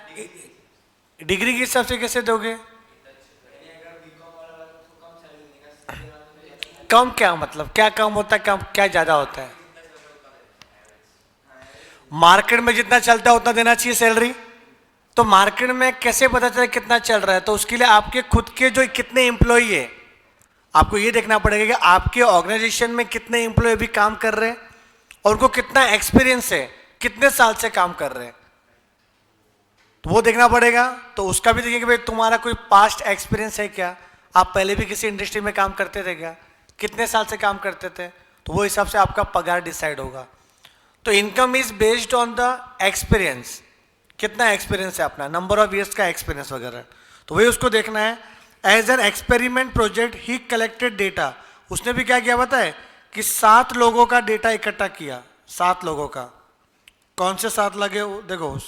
डिग्री के हिसाब से कैसे दोगे? कम क्या मतलब, क्या कम होता है, कम क्या ज्यादा होता है? मार्केट में जितना चलता है उतना देना चाहिए सैलरी। तो मार्केट में कैसे पता चले कितना चल रहा है? तो उसके लिए आपके खुद के जो कितने एम्प्लॉई है, आपको ये देखना पड़ेगा कि आपके ऑर्गेनाइजेशन में कितने एम्प्लॉय भी काम कर रहे हैं और उनको कितना एक्सपीरियंस है, कितने साल से काम कर रहे हैं, तो वो देखना पड़ेगा। तो उसका भी देखिए कि भाई तुम्हारा कोई पास्ट एक्सपीरियंस है क्या, आप पहले भी किसी इंडस्ट्री में काम करते थे क्या, कितने साल से काम करते थे, तो वो हिसाब से आपका पगार डिसाइड होगा। तो income is based on the experience, कितना एक्सपीरियंस है अपना, नंबर ऑफ ईयर्स का एक्सपीरियंस वगैरह, तो वही उसको देखना है। एज एन एक्सपेरिमेंट प्रोजेक्ट ही कलेक्टेड डेटा, उसने भी क्या किया पता है कि 7 लोगों का डेटा इकट्ठा किया। 7 लोगों का, कौन से 7 लगे देखो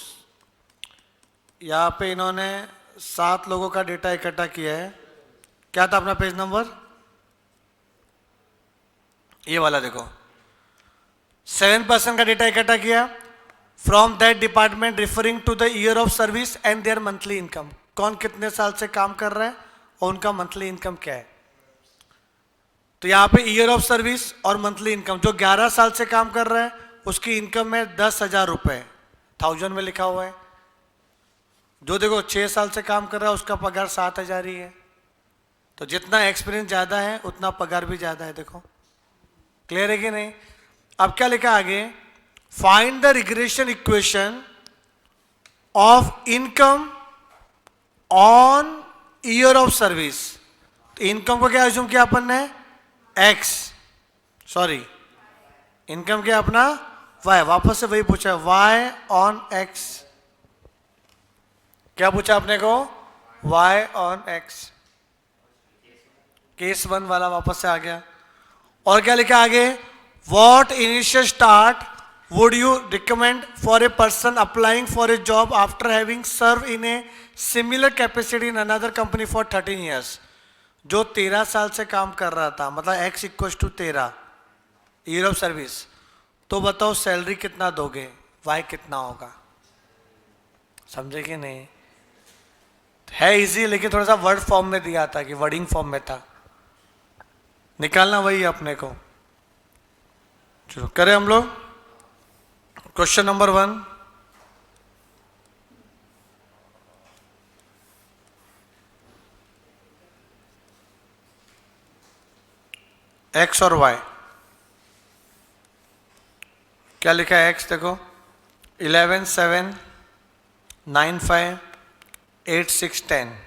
यहाँ पे इन्होंने 7 लोगों का डेटा इकट्ठा किया है। क्या था अपना पेज नंबर, ये वाला देखो, 7% का डेटा इकट्ठा किया from that department referring to the year of service and their monthly income. कौन कितने साल से काम कर रहा है और उनका मंथली इनकम क्या है। तो यहाँ पे ईयर ऑफ सर्विस और मंथली इनकम, जो 11 साल से काम कर रहा है उसकी इनकम है 10,000 रुपये, 1000 में लिखा हुआ है। जो देखो 6 साल से काम कर रहा है उसका पगार 7,000 ही है। तो जितना एक्सपीरियंस ज़्यादा है उतना पगार भी ज़्यादा है। देखो क्लियर है कि नहीं? अब क्या लिखा आगे, find the regression equation of income on year of service. तो इनकम को क्या एज्यूम किया अपन ने, एक्स, सॉरी इनकम क्या अपना वाई, वापस से वही पूछा वाई ऑन एक्स। क्या पूछा आपने को, वाई ऑन एक्स, केस 1 वाला वापस से आ गया। और क्या लिखा आगे, what initial start would you recommend for a person applying for a job after having served in a similar capacity in another company for 13 years। जो 13 साल से काम कर रहा था, मतलब x equal to 13 year of service, तो बताओ सैलरी कितना दोगे, y कितना होगा। समझे कि नहीं? है इजी, लेकिन थोड़ा सा वर्ड फॉर्म में दिया था कि वर्डिंग फॉर्म में था, निकालना वही अपने को। चलो करें हम लोग क्वेश्चन नंबर 1। एक्स और वाई, क्या लिखा है एक्स देखो, 11 7 9 5 8 6 10।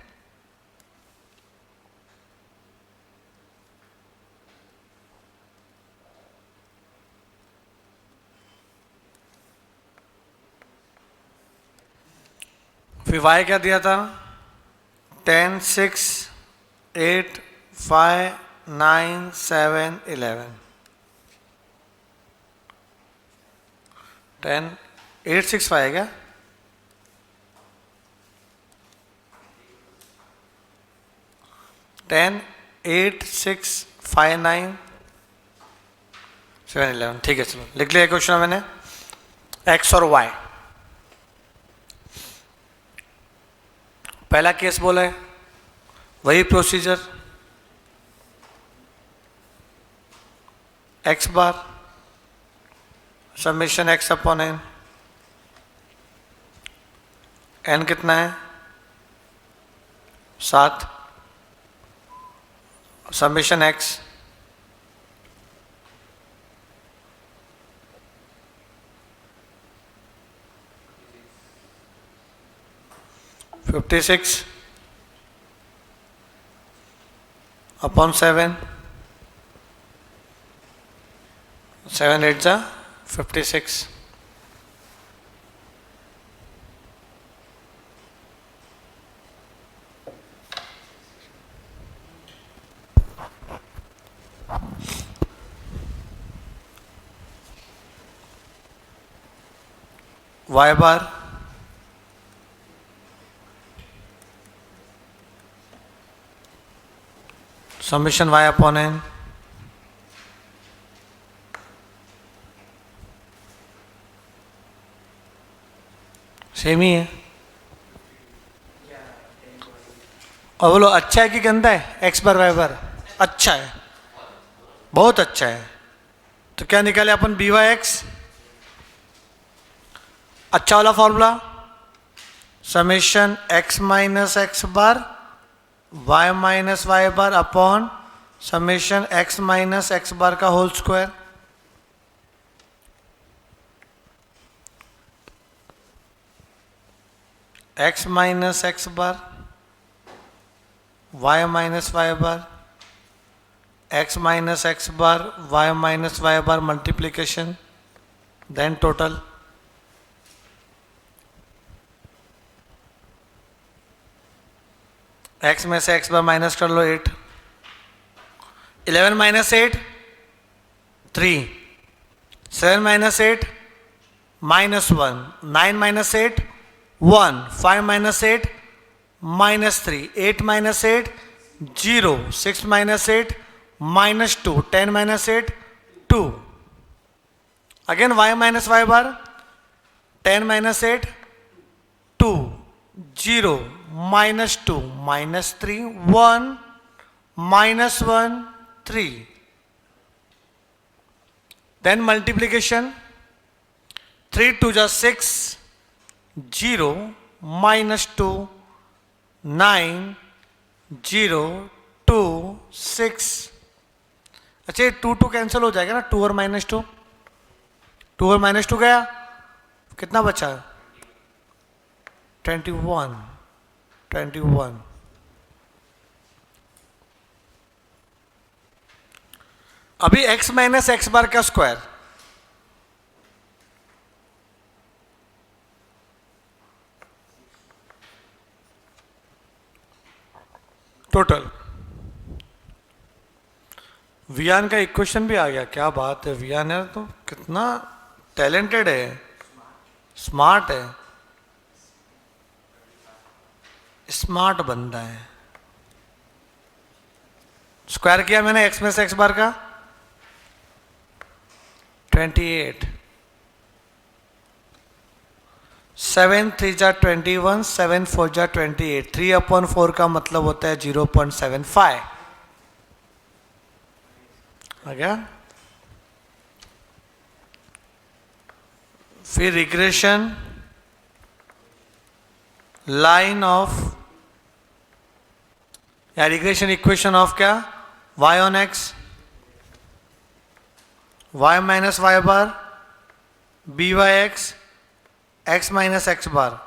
फिर वाई क्या दिया था, 10 6 8 5 9 7 11। 10 8 6 5 है क्या, टेन 8 6 5 9 7 11। ठीक है चलो लिख लिया क्वेश्चन मैंने, एक्स और वाई। पहला केस बोला है, वही procedure, x bar summation x upon n, n कितना है 7 समेशन x 56 upon 7 7 8 जा 56 y बार समेशन y अपॉन n सेम ही है। और बोलो अच्छा है कि गंदा है? x बार y बार अच्छा है, बहुत अच्छा है। तो क्या निकाले अपन बी वाई एक्स? अच्छा वाला formula summation x minus x bar y minus Y bar upon summation x minus x bar का whole square. x minus x bar y minus Y bar x minus x bar y minus Y bar multiplication then total. x में से x बार minus कर लो 8 11 minus 8 3 7 minus 8 minus 1 9 minus 8 1 5 minus 8 minus 3 8 minus 8 0 6 minus 8 minus 2 10 minus 8 2 again y minus Y bar 10 minus 8 2 0 minus 2 minus 3 1 minus 1 3 then multiplication 3 2 जा 6 0 minus 2 9 0 2 6। अच्छा 2 2 cancel हो जाएगा ना, 2 और माइनस 2 2 और माइनस 2 गया, कितना बचा? 21 21। अभी x माइनस एक्स बार का स्क्वायर टोटल। वियान का इक्वेशन भी आ गया, क्या बात है। वियान है तो कितना टैलेंटेड है, स्मार्ट है, स्मार्ट बंदा है। स्क्वायर किया मैंने x में से एक्स बार का 28 7 3 जा 21 7 4 जा 28 3 अपॉन 4 का मतलब होता है 0.75 आ गया। फिर रिग्रेशन लाइन ऑफ या रिग्रेशन इक्वेशन ऑफ क्या y on x y minus Y bar b Y x x minus x bar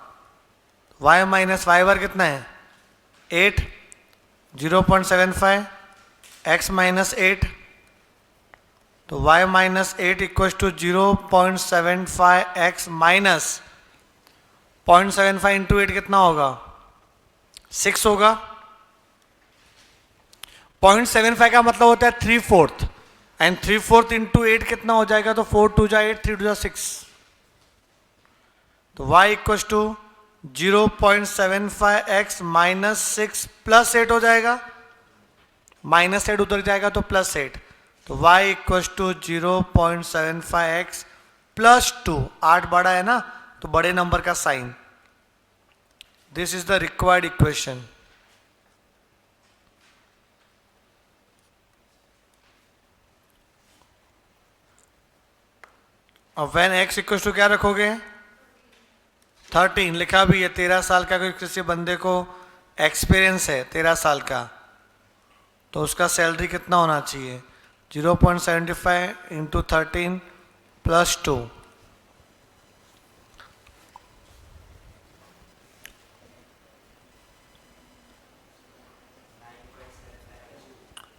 y minus Y bar कितना है 8 0.75 x माइनस 8 तो y minus 8 equal to 0.75 x minus 0.75 into 8 कितना होगा 6 होगा। 0.75 का मतलब होता है 3/4 एंड 3/4 इंटू 8 कितना हो जाएगा, तो 4 2 जा 8 3 2 जा 6 तो y equal to 0.75 x minus 6 plus 8 हो जाएगा, माइनस 8 उधर जाएगा तो प्लस 8 तो y equal to 0.75 x plus 2 8 बड़ा है ना तो बड़े नंबर का sign. This is the required equation. अब व्हेन x इक्वल टू क्या रखोगे 13 लिखा भी है। 13 साल का कोई किसी बंदे को एक्सपीरियंस है 13 साल का, तो उसका सैलरी कितना होना चाहिए? 0.75 इंटू 13 प्लस 2,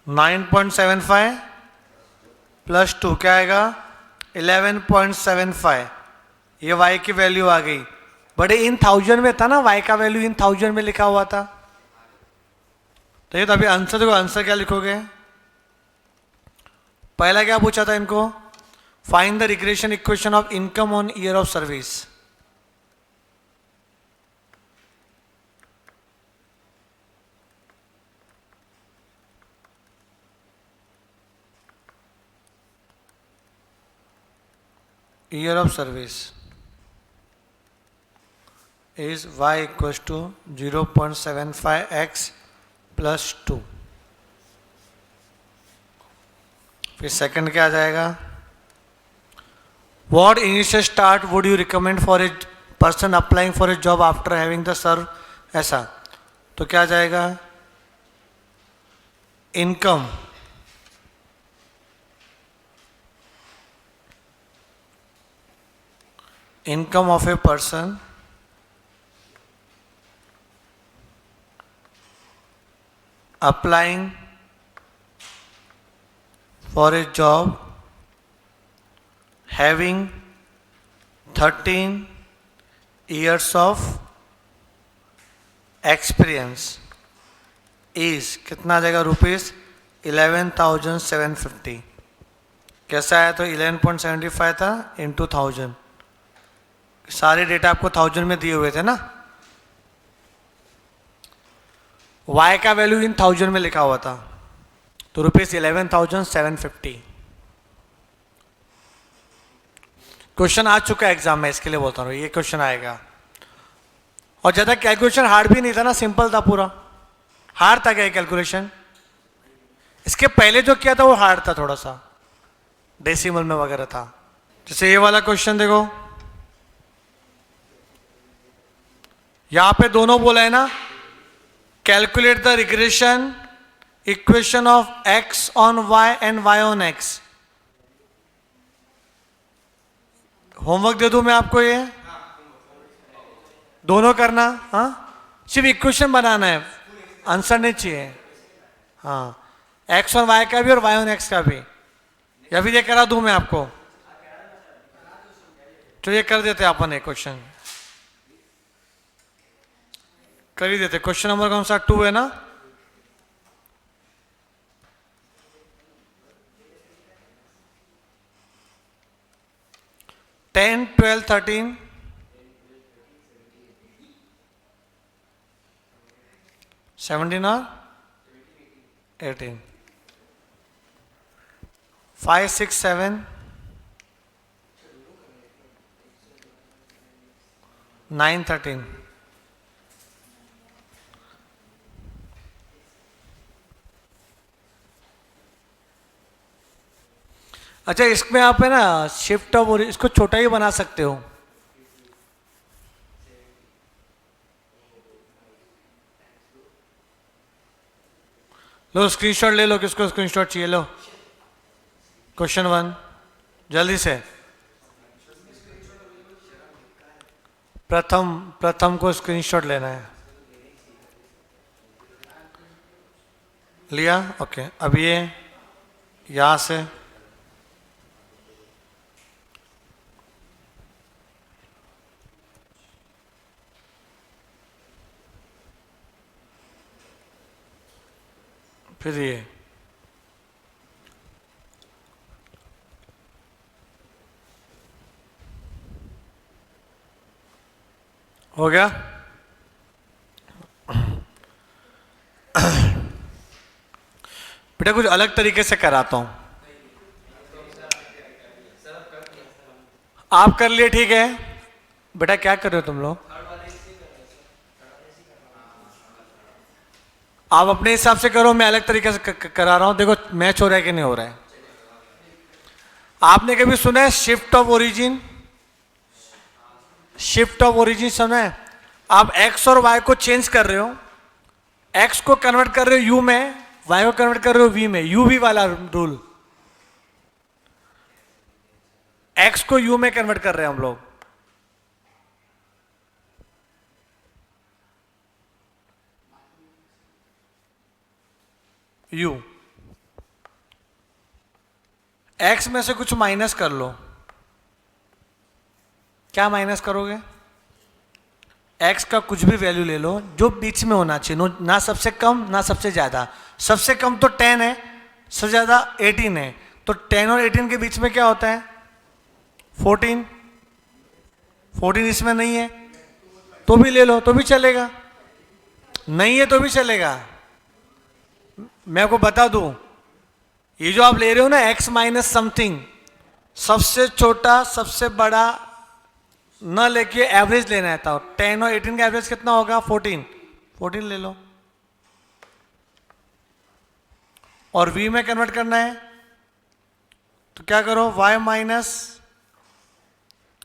9.75 प्लस 2 क्या आएगा? 11.75। ये y की वैल्यू आ गई। बड़े इन थाउजेंड में था ना, y का वैल्यू इन थाउजेंड में लिखा हुआ था। तो ये तो अभी आंसर देखो, आंसर क्या लिखोगे? पहला क्या पूछा था इनको? Find the regression equation of income on year of service. year of service is y equals to 0.75x plus 2। फिर सेकंड क्या आ जाएगा? What initial start would you recommend for a person applying for a job after having the serve? ऐसा तो क्या आ जाएगा? Income income of a person applying for a job having 13 years of experience is कितना आ जाएगा? Rupees 11,750। कैसा आया? तो 11.75 था इंटू 1000। सारे डेटा आपको 1000 में दिए हुए थे ना। y का वैल्यू इन 1000 में लिखा हुआ था, तो रुपीज 11,750। क्वेश्चन आ चुका है एग्जाम में, इसके लिए बोलता हूँ ये क्वेश्चन आएगा। और ज्यादा कैलकुलेशन हार्ड भी नहीं था ना, सिंपल था पूरा। हार्ड था क्या कैलकुलेशन? इसके पहले जो किया था वो हार्ड था, थोड़ा सा डेसिमल में वगैरह था। जैसे ये वाला क्वेश्चन देखो, यहां पे दोनों बोला है ना, calculate the regression equation of x on y and y on x। Homework दे दूं मैं आपको? ये दोनों करना, हाँ सिर्फ इक्वेशन बनाना है, आंसर नहीं चाहिए। हाँ x ऑन y का भी और y ऑन x का भी। या फिर ये करा दूं मैं आपको? तो ये कर देते अपन, एक क्वेश्चन कर ही देते। क्वेश्चन नंबर कौन सा? 2 है ना। टेन 12 13 17 और 18 5 6 7 9 13। अच्छा, इसमें आप है ना शिफ्ट और इसको छोटा ही बना सकते हो। लो स्क्रीनशॉट ले लो, किसको स्क्रीनशॉट चाहिए? लो क्वेश्चन 1 जल्दी से। प्रथम को स्क्रीनशॉट लेना है। लिया? ओके। अब ये यहां से फिर ये हो गया। बेटा कुछ अलग तरीके से कराता हूं, आप कर लिए ठीक है। बेटा क्या कर रहे हो तुम लोग? आप अपने हिसाब से करो, मैं अलग तरीके से करा रहा हूं। देखो मैच हो रहा है कि नहीं हो रहा है। आपने कभी सुना है shift of origin? Shift of origin सुना है? आप एक्स और वाई को चेंज कर रहे हो, एक्स को कन्वर्ट कर रहे हो यू में, वाई को कन्वर्ट कर रहे हो वी में, यू वी वाला रूल। एक्स को यू में कन्वर्ट कर रहे हैं हम लोग, यू। एक्स में से कुछ माइनस कर लो, क्या माइनस करोगे? एक्स का कुछ भी वैल्यू ले लो जो बीच में होना चाहिए, ना सबसे कम ना सबसे ज्यादा। सबसे कम तो 10 है, सबसे ज्यादा 18 है, तो 10 और 18 के बीच में क्या होता है? 14। 14 इसमें नहीं है तो भी ले लो, तो भी चलेगा, नहीं है तो भी चलेगा। मैं आपको बता दूं, ये जो आप ले रहे हो ना x माइनस समथिंग, सबसे छोटा सबसे बड़ा न लेके एवरेज लेना है। तो 10 और 18 का एवरेज कितना होगा? 14। 14 ले लो। और v में कन्वर्ट करना है तो क्या करो? y माइनस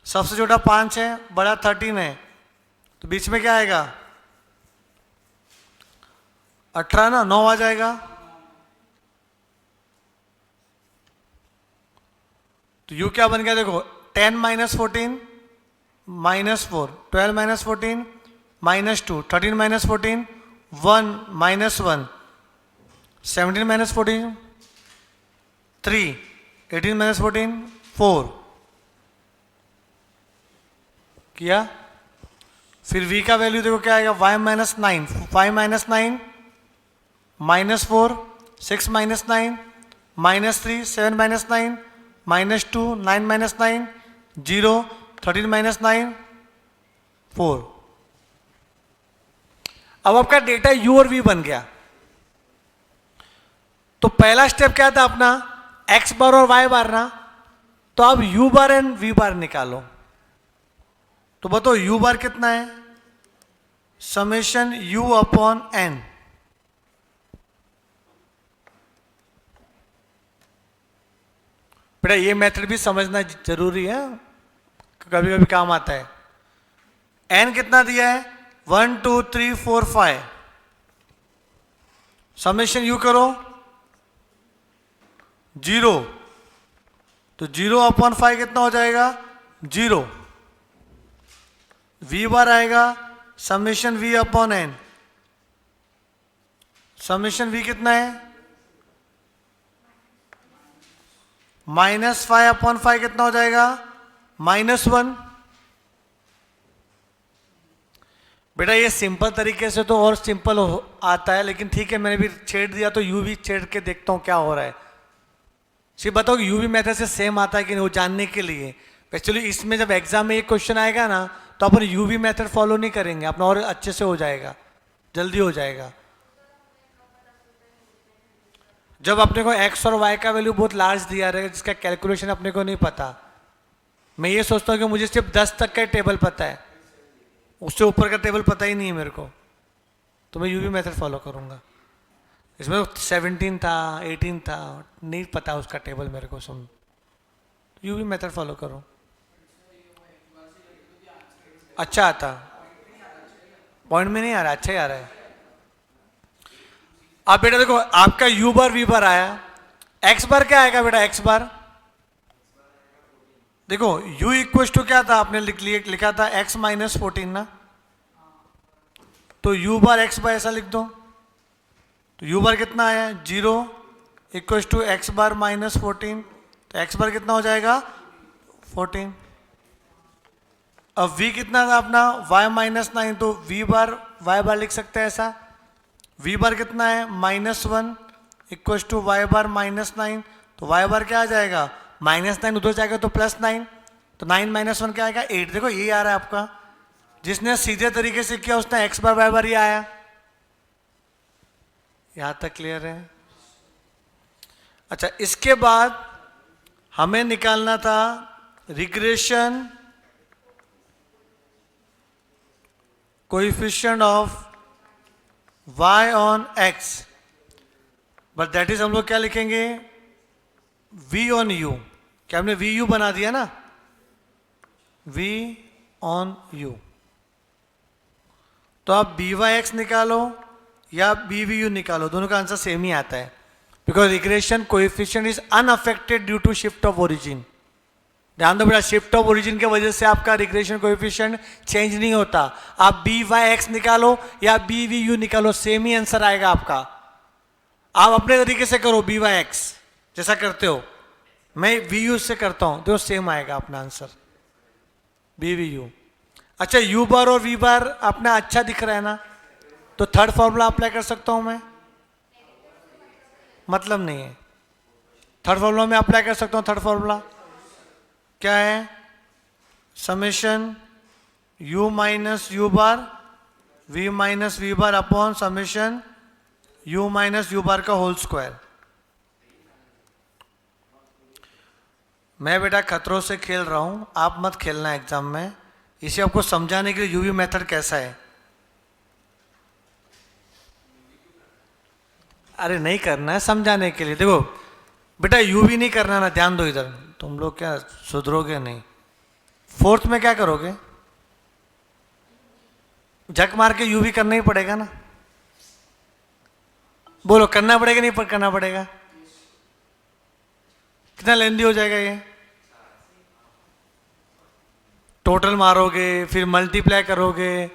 सबसे छोटा 5 है, बड़ा 13 है, तो बीच में क्या आएगा? 18 ना, 9 आ जाएगा। तो u क्या बन गया? देखो 10 minus 14 minus 4, 12 minus 14 minus 2, 13 minus 14 1 minus 1, 17 minus 14 3, 18 minus 14 4 किया। फिर v का वैल्यू देखो क्या आएगा? y minus 9, 5 minus 9 minus 4, 6 minus 9 minus 3, 7 minus 9 minus 2, 9 minus 9 0, 13 minus 9 4। अब आपका डेटा u और v बन गया। तो पहला स्टेप क्या था अपना? x बार और y बार ना, तो अब u बार एंड v बार निकालो। तो बताओ u बार कितना है? Summation u upon n। बेटा ये मेथड भी समझना जरूरी है, कभी कभी काम आता है। n कितना दिया है? 1 2 3 4 5। समेशन u करो 0, तो 0 अपॉन 5 कितना हो जाएगा? 0। v बार आएगा summation v upon n। Summation v कितना है? माइनस 5 अपॉन 5 कितना हो जाएगा? माइनस 1। बेटा ये सिंपल तरीके से तो और सिंपल आता है, लेकिन ठीक है मैंने भी छेड़ दिया तो यू भी छेड़ के देखता हूं क्या हो रहा है। सिर्फ बताओ कि यू भी मेथड से सेम आता है कि नहीं, वो जानने के लिए। एक्चुअली इसमें जब एग्जाम में एक क्वेश्चन आएगा ना तो अपन यू भी मेथड फॉलो नहीं करेंगे, अपना और अच्छे से हो जाएगा, जल्दी हो जाएगा। जब अपने को x और y का वैल्यू बहुत लार्ज दिया रहेगा जिसका कैलकुलेशन अपने को नहीं पता, मैं ये सोचता हूँ कि मुझे सिर्फ 10 तक का टेबल पता है, उससे ऊपर का टेबल पता ही नहीं है मेरे को, तो मैं यूवी मेथड फॉलो करूँगा। इसमें 17 था 18 था, नहीं पता उसका टेबल मेरे को, सुन यूवी मेथड फॉलो करो, अच्छा आता। पॉइंट में नहीं आ रहा, अच्छा ही आ रहा है। अब बेटा देखो आपका u बार v बार आया, x बार क्या आएगा बेटा? x बार देखो u इक्वल टू क्या था? आपने लिखा था x माइनस 14 ना, तो u बार x बार ऐसा लिख दो। तो u बार कितना आया? 0 equal to x bar minus 14, तो x बार कितना हो जाएगा? 14। अब v कितना था अपना? y माइनस 9, तो v बार y बार लिख सकते हैं ऐसा। v बार कितना है? Minus 1 equal to y bar minus 9, तो y बार क्या आ जाएगा? माइनस 9 उधर जाएगा तो प्लस 9, तो 9 माइनस 1 क्या आएगा? 8। देखो यही आ रहा है आपका, जिसने सीधे तरीके से किया उसने x बार y बार ये आया। यहां तक क्लियर है? अच्छा, इसके बाद हमें निकालना था regression coefficient of y on x, but that is हम लोग क्या लिखेंगे? v on u। क्या हमने v u बना दिया ना? v on u। तो आप by x निकालो, या बी वी यू निकालो, दोनों का आंसर सेम ही आता है, because regression coefficient is unaffected due to shift of origin. ध्यान दो बेटा, शिफ्ट ऑफ ओरिजिन की वजह से आपका रिग्रेशन कोएफिशिएंट चेंज नहीं होता। आप बी वाई एक्स निकालो या बी वी यू निकालो, सेम ही आंसर आएगा आपका। आप अपने तरीके से करो बी वाई एक्स जैसा करते हो, मैं वी यू से करता हूं तो सेम आएगा अपना आंसर बी वी यू। अच्छा, यू बार और वी बार अपना अच्छा दिख रहा है ना, तो थर्ड फॉर्मूला अप्लाई कर सकता हूं मैं? मतलब नहीं है। थर्ड फॉर्मूला में अप्लाई कर सकता हूं। थर्ड फॉर्मूला क्या है? Summation u minus u bar v minus v bar upon summation u minus u bar का होल स्क्वायर। मैं बेटा खतरों से खेल रहा हूं, आप मत खेलना एग्जाम में। इसे आपको समझाने के लिए यूवी मेथड कैसा है। अरे नहीं करना है, समझाने के लिए। देखो बेटा, यूवी नहीं करना ना, ध्यान दो इधर। तुम लोग क्या सुधरोगे नहीं। फोर्थ में क्या करोगे? झक मार के यूवी करना ही पड़ेगा ना। बोलो, करना पड़ेगा नहीं करना पड़ेगा? कितना लेंदी हो जाएगा ये? टोटल मारोगे फिर मल्टीप्लाई करोगे,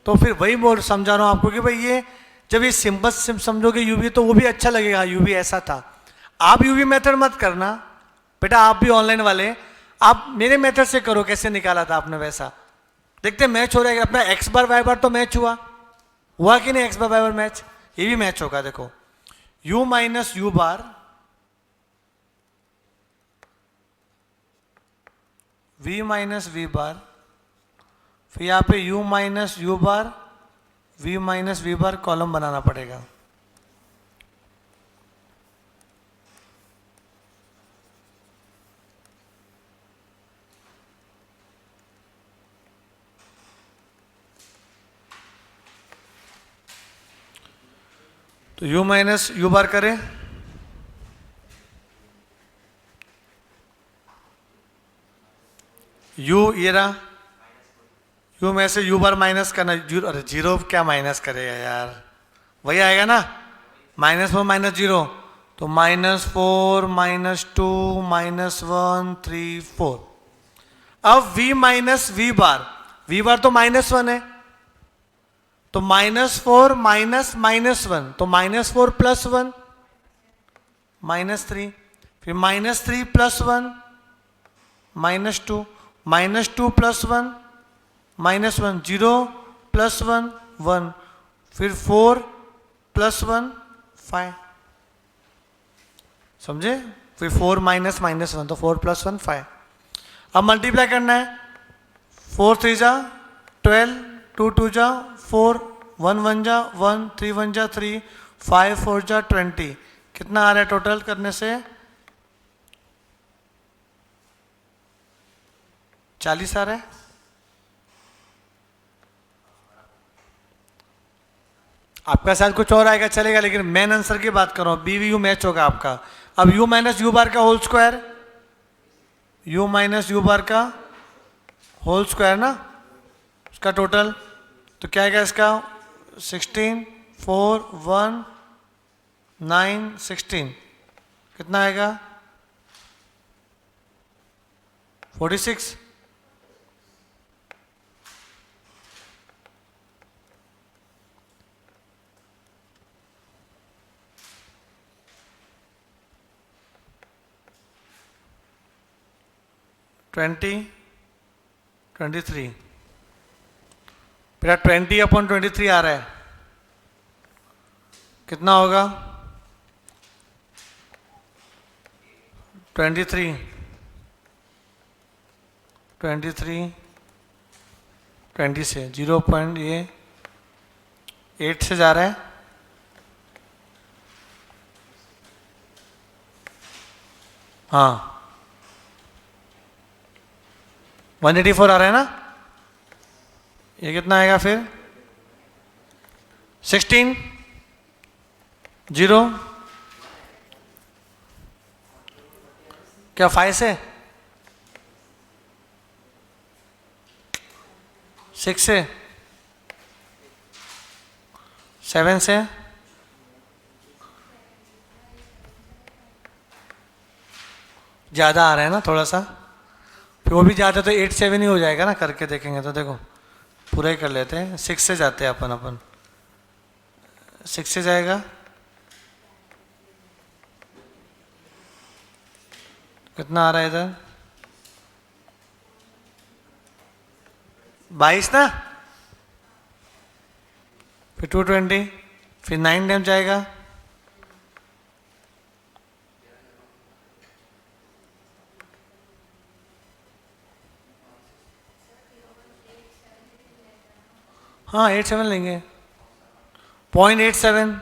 तो फिर वही बोल समझा रहा हूं आपको कि भाई ये जब ये सिंपल समझोगे यूवी तो वो भी अच्छा लगेगा। यूवी ऐसा था। आप यूवी मेथड मत करना बेटा, आप भी ऑनलाइन वाले, आप मेरे मेथड से करो। कैसे निकाला था आपने वैसा देखते मैच हो रहा है अपना। एक्स बार वाई बार तो मैच हुआ कि नहीं? X bar Y bar match, ये भी मैच होगा। देखो u minus u bar v minus v bar, फिर यहाँ पे u minus u bar v minus v bar column बनाना पड़ेगा। तो u माइनस यू बार करें, u ये रहा, u में से u बार माइनस करना। जीरो, अरे जीरो क्या माइनस करेगा यार, वही आएगा ना, -4 -0, तो -4 -2 -1 3 4। अब v माइनस वी बार तो -1 है, तो -4 माइनस -1, तो -4 प्लस 1 -3, फिर -3 प्लस 1 -2, -2 प्लस 1 -1, 0 प्लस 1 1, फिर 4 प्लस 1 5। समझे? फिर 4 माइनस -1, तो 4 प्लस 1 5। अब मल्टीप्लाई करना है। 4 3 जा 12, 2 2 जा 4, 1 1 जा 1, 3 1 जा 3, 5 4 जा 20। कितना आ रहा है टोटल करने से? 40 आ रहा है। आपका शायद कुछ और आएगा चलेगा, लेकिन मेन आंसर की बात कर रहा हूं। बी वी यू मैच होगा आपका। अब u माइनस यू बार का whole square, u minus u bar का होल स्क्वायर ना, उसका टोटल तो क्या आएगा इसका? 16 4 1 9 16। कितना आएगा? 46। ट्वेंटी 23 बेटा, 20/23 आ रहा है। कितना होगा? 23 20 से 0.8 से जा रहा है। हाँ 184 आ रहा है ना। ये कितना आएगा फिर? 16 0 क्या 5 से 6 से 7 से ज़्यादा आ रहा है ना थोड़ा सा, फिर वो भी ज़्यादा तो 8 7 ही हो जाएगा ना, करके देखेंगे तो देखो पूरा ही कर लेते हैं। 6 से जाते हैं अपन 6 से जाएगा, कितना आ रहा है इधर 22 ना, फिर 220, फिर 9 टाइम जाएगा, हाँ 8 7 लेंगे, 0.87।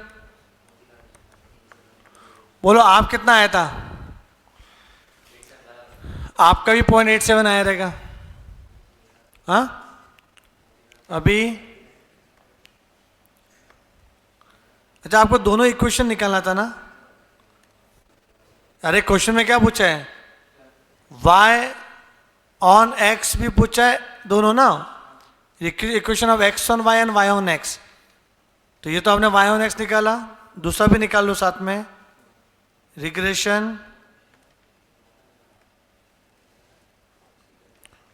बोलो आप कितना आया था? आपका भी 0.87 आया रहेगा। हाँ अभी अच्छा, आपको दोनों इक्वेशन निकालना था ना। अरे क्वेश्चन में क्या पूछा है, y ऑन x भी पूछा है, दोनों ना, equation of x on y and y on x। तो ये तो आपने y ऑन x निकाला, दूसरा भी निकाल लो साथ में, regression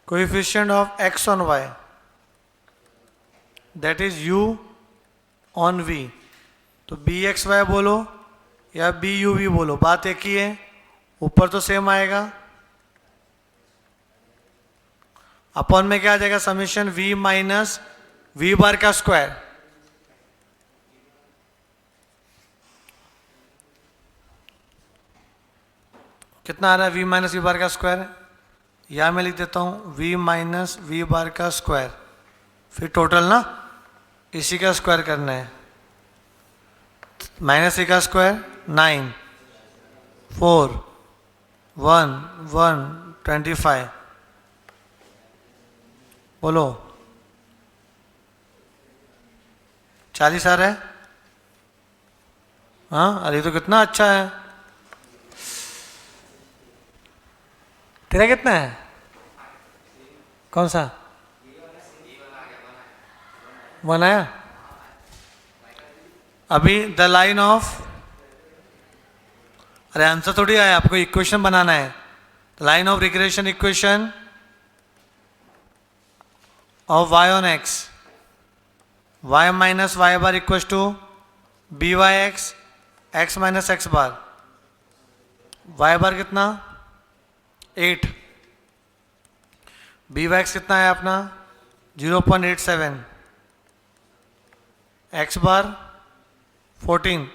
coefficient of x on y, that is u on v। तो bxy बोलो या buv बोलो, बात एक ही है, ऊपर तो सेम आएगा, अपॉन में क्या आ जाएगा, समीशन v माइनस v बार का स्क्वायर। कितना आ रहा है v माइनस v बार का स्क्वायर, या मैं लिख देता हूं v माइनस v बार का स्क्वायर, फिर टोटल ना, इसी का स्क्वायर करना है, माइनस ए का स्क्वायर 9 4 1 1 25, बोलो 40 आ रहा है। हाँ अरे तो कितना अच्छा है। तेरा कितना है, कौन सा 1 आया? अभी द लाइन ऑफ, अरे आंसर थोड़ी आया, आपको इक्वेशन बनाना है। Line of regression equation of y on x, y minus y bar equal to b Y x, x minus x bar, y bar कितना 8, बी वाई एक्स कितना है अपना 0.87, एक्स बार 14,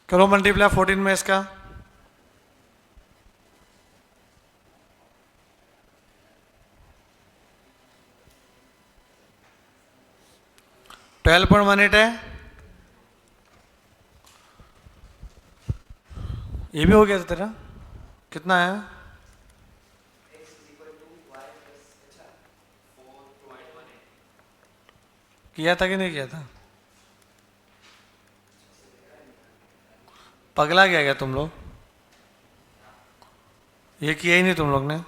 करो मल्टीप्लाई 14 में इसका, $12.18 है, ये भी हो गया था तेरा, कितना है? किया था कि नहीं किया था? पगला गया तुम लोग, ये किया ही नहीं तुम लोग ने।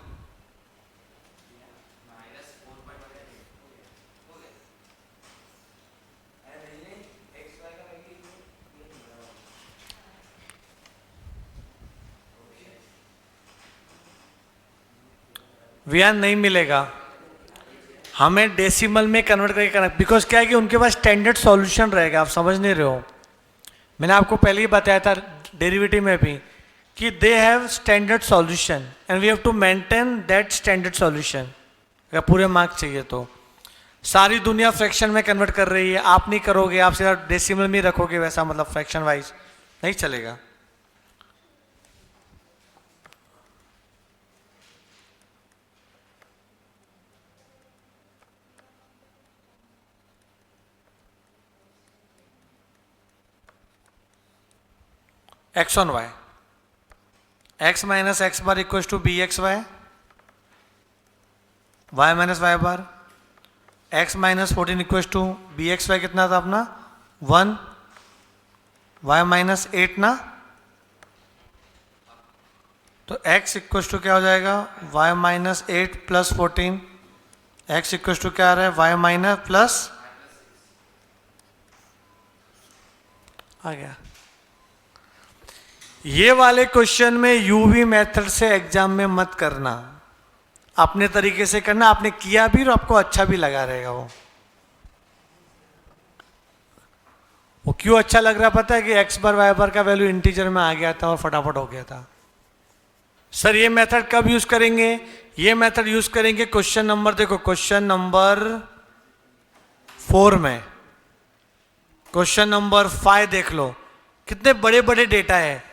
वियान नहीं मिलेगा, हमें डेसिमल में कन्वर्ट करके करना, बिकॉज क्या है कि उनके पास स्टैंडर्ड सॉल्यूशन रहेगा, आप समझ नहीं रहे हो। मैंने आपको पहले ही बताया था डेरिवेटिव में भी कि they have standard solution and we have to maintain that standard solution. अगर पूरे मार्क्स चाहिए तो सारी दुनिया फ्रैक्शन में कन्वर्ट कर रही है, आप नहीं करोगे, आप सीधा डेसिमल में रखोगे, वैसा मतलब फ्रैक्शन वाइज नहीं चलेगा। X on y, x minus x bar equal to b x y, y minus Y bar, x minus 14 equal to b x y कितना था अपना 1, वाई माइनस 8 ना, तो x इक्वल टू क्या हो जाएगा, y minus 8 plus 14, x equal to क्या आ रहा है, y माइनस प्लस आ गया। ये वाले क्वेश्चन में यूवी मेथड से एग्जाम में मत करना, अपने तरीके से करना। आपने किया भी और आपको अच्छा भी लगा रहेगा। वो क्यों अच्छा लग रहा है पता है, कि एक्स बार वाई बार का वैल्यू इंटीजर में आ गया था और फटाफट हो गया था। सर ये मेथड कब यूज करेंगे, ये मेथड यूज करेंगे क्वेश्चन नंबर, देखो क्वेश्चन नंबर 4 में, क्वेश्चन नंबर 5 देख लो, कितने बड़े बड़े डेटा है।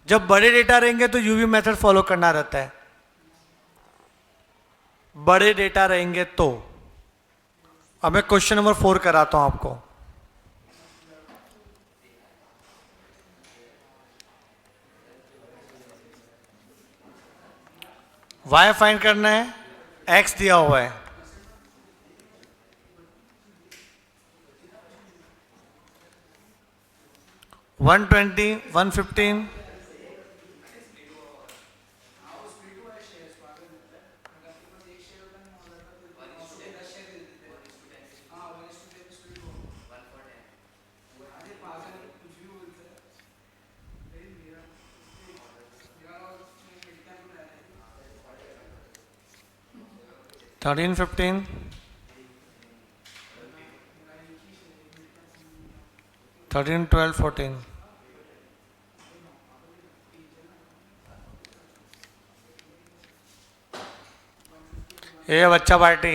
जब बड़े डेटा रहेंगे तो यूवी मेथड फॉलो करना रहता है, बड़े डेटा रहेंगे तो। अब मैं क्वेश्चन नंबर 4 कराता हूं आपको। y फाइंड करना है, x दिया हुआ है, वन 115, थर्टीन 15, 13 12 14। ये बच्चा पार्टी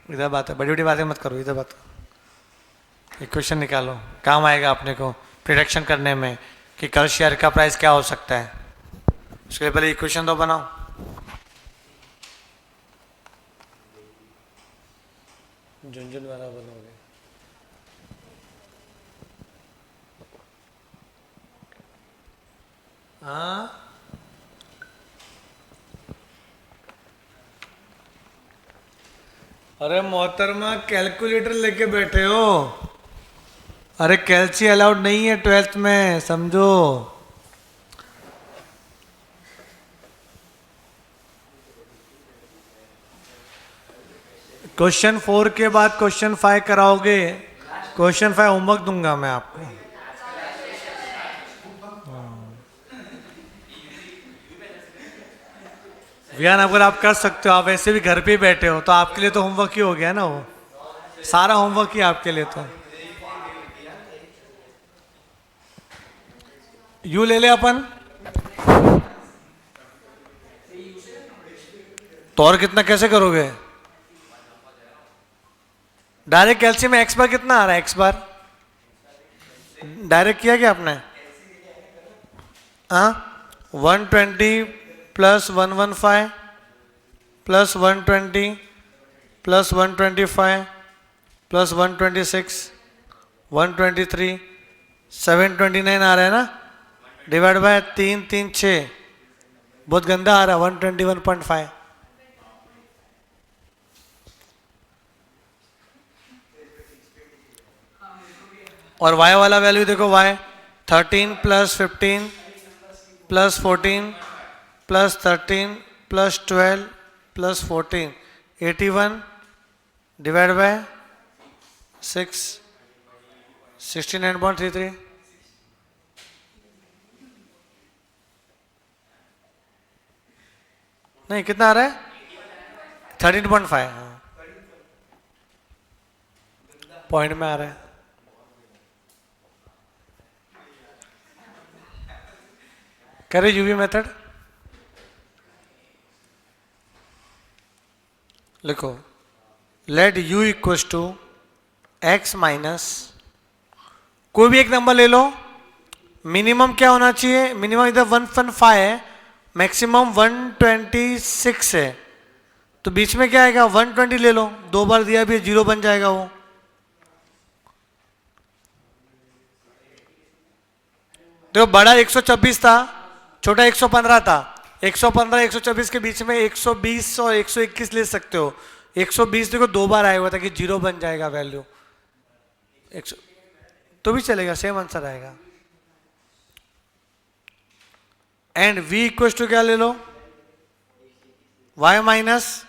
इधर बात है, बड़ी बड़ी बातें मत करो, इधर बात करो। इक्वेशन निकालो, काम आएगा अपने को प्रिडिक्शन करने में कि कल शेयर का प्राइस क्या हो सकता है। उसके लिए पहले इक्वेशन तो बनाओ। झुंझुन वाला बनोगे। हाँ अरे मोहतरमा कैलकुलेटर लेके बैठे हो, अरे कैल्सी अलाउड नहीं है 12th में, समझो। क्वेश्चन 4 के बाद क्वेश्चन 5 कराओगे, क्वेश्चन 5 होमवर्क दूंगा मैं आपको। वियान अगर आप कर सकते हो, आप ऐसे भी घर पे ही बैठे हो, तो आपके लिए तो होमवर्क ही हो गया ना, वो सारा होमवर्क ही आपके लिए। तो यू ले ले अपन, तो और कितना कैसे करोगे? डायरेक्ट कैल्शियम में एक्स बार कितना आ रहा है, एक्स बार डायरेक्ट किया क्या आपने? हाँ 120 प्लस 115 प्लस 120 प्लस 125 प्लस 126 123 729 आ रहा है ना, डिवाइड बाय 3 3 6, बहुत गंदा आ रहा है 121.5। और y वाला वैल्यू देखो, y 13 plus 15 plus 14 plus 13 plus 12 plus 14 81 divide by 6 69.33। नहीं कितना आ रहा है 13.5 पॉइंट में आ रहा है। करे यूवी मेथड लिखो, let u equal to x minus कोई भी एक नंबर ले लो, मिनिमम क्या होना चाहिए, मिनिमम इधर 115 है, मैक्सिमम 126 है, तो बीच में क्या आएगा 120 ले लो, 2 बार दिया भी 0 बन जाएगा वो। देखो बड़ा 126 था, छोटा 115 था, 115 124 के बीच में 120 और 121 ले सकते हो। 120 देखो 2 बार आया हुआ था कि 0 बन जाएगा वैल्यू, 100 तो भी चलेगा, सेम आंसर आएगा। एंड v इक्वल टू क्या ले लो, y माइनस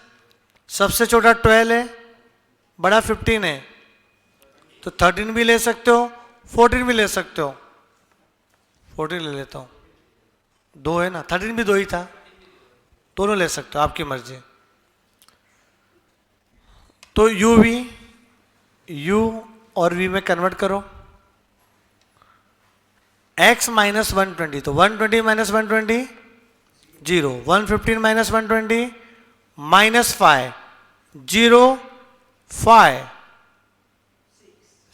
सबसे छोटा 12 है, बड़ा 15 है, तो 13 भी ले सकते हो, 14 भी ले सकते हो। 14 ले लेता हूँ, 2 है ना, 13 भी 2 ही था, दोनों ले सकते हो, आपकी मर्जी। तो u v, u और v में कन्वर्ट करो, x माइनस 120, तो 120 माइनस 120 0, 115 माइनस 120 माइनस 5 0 5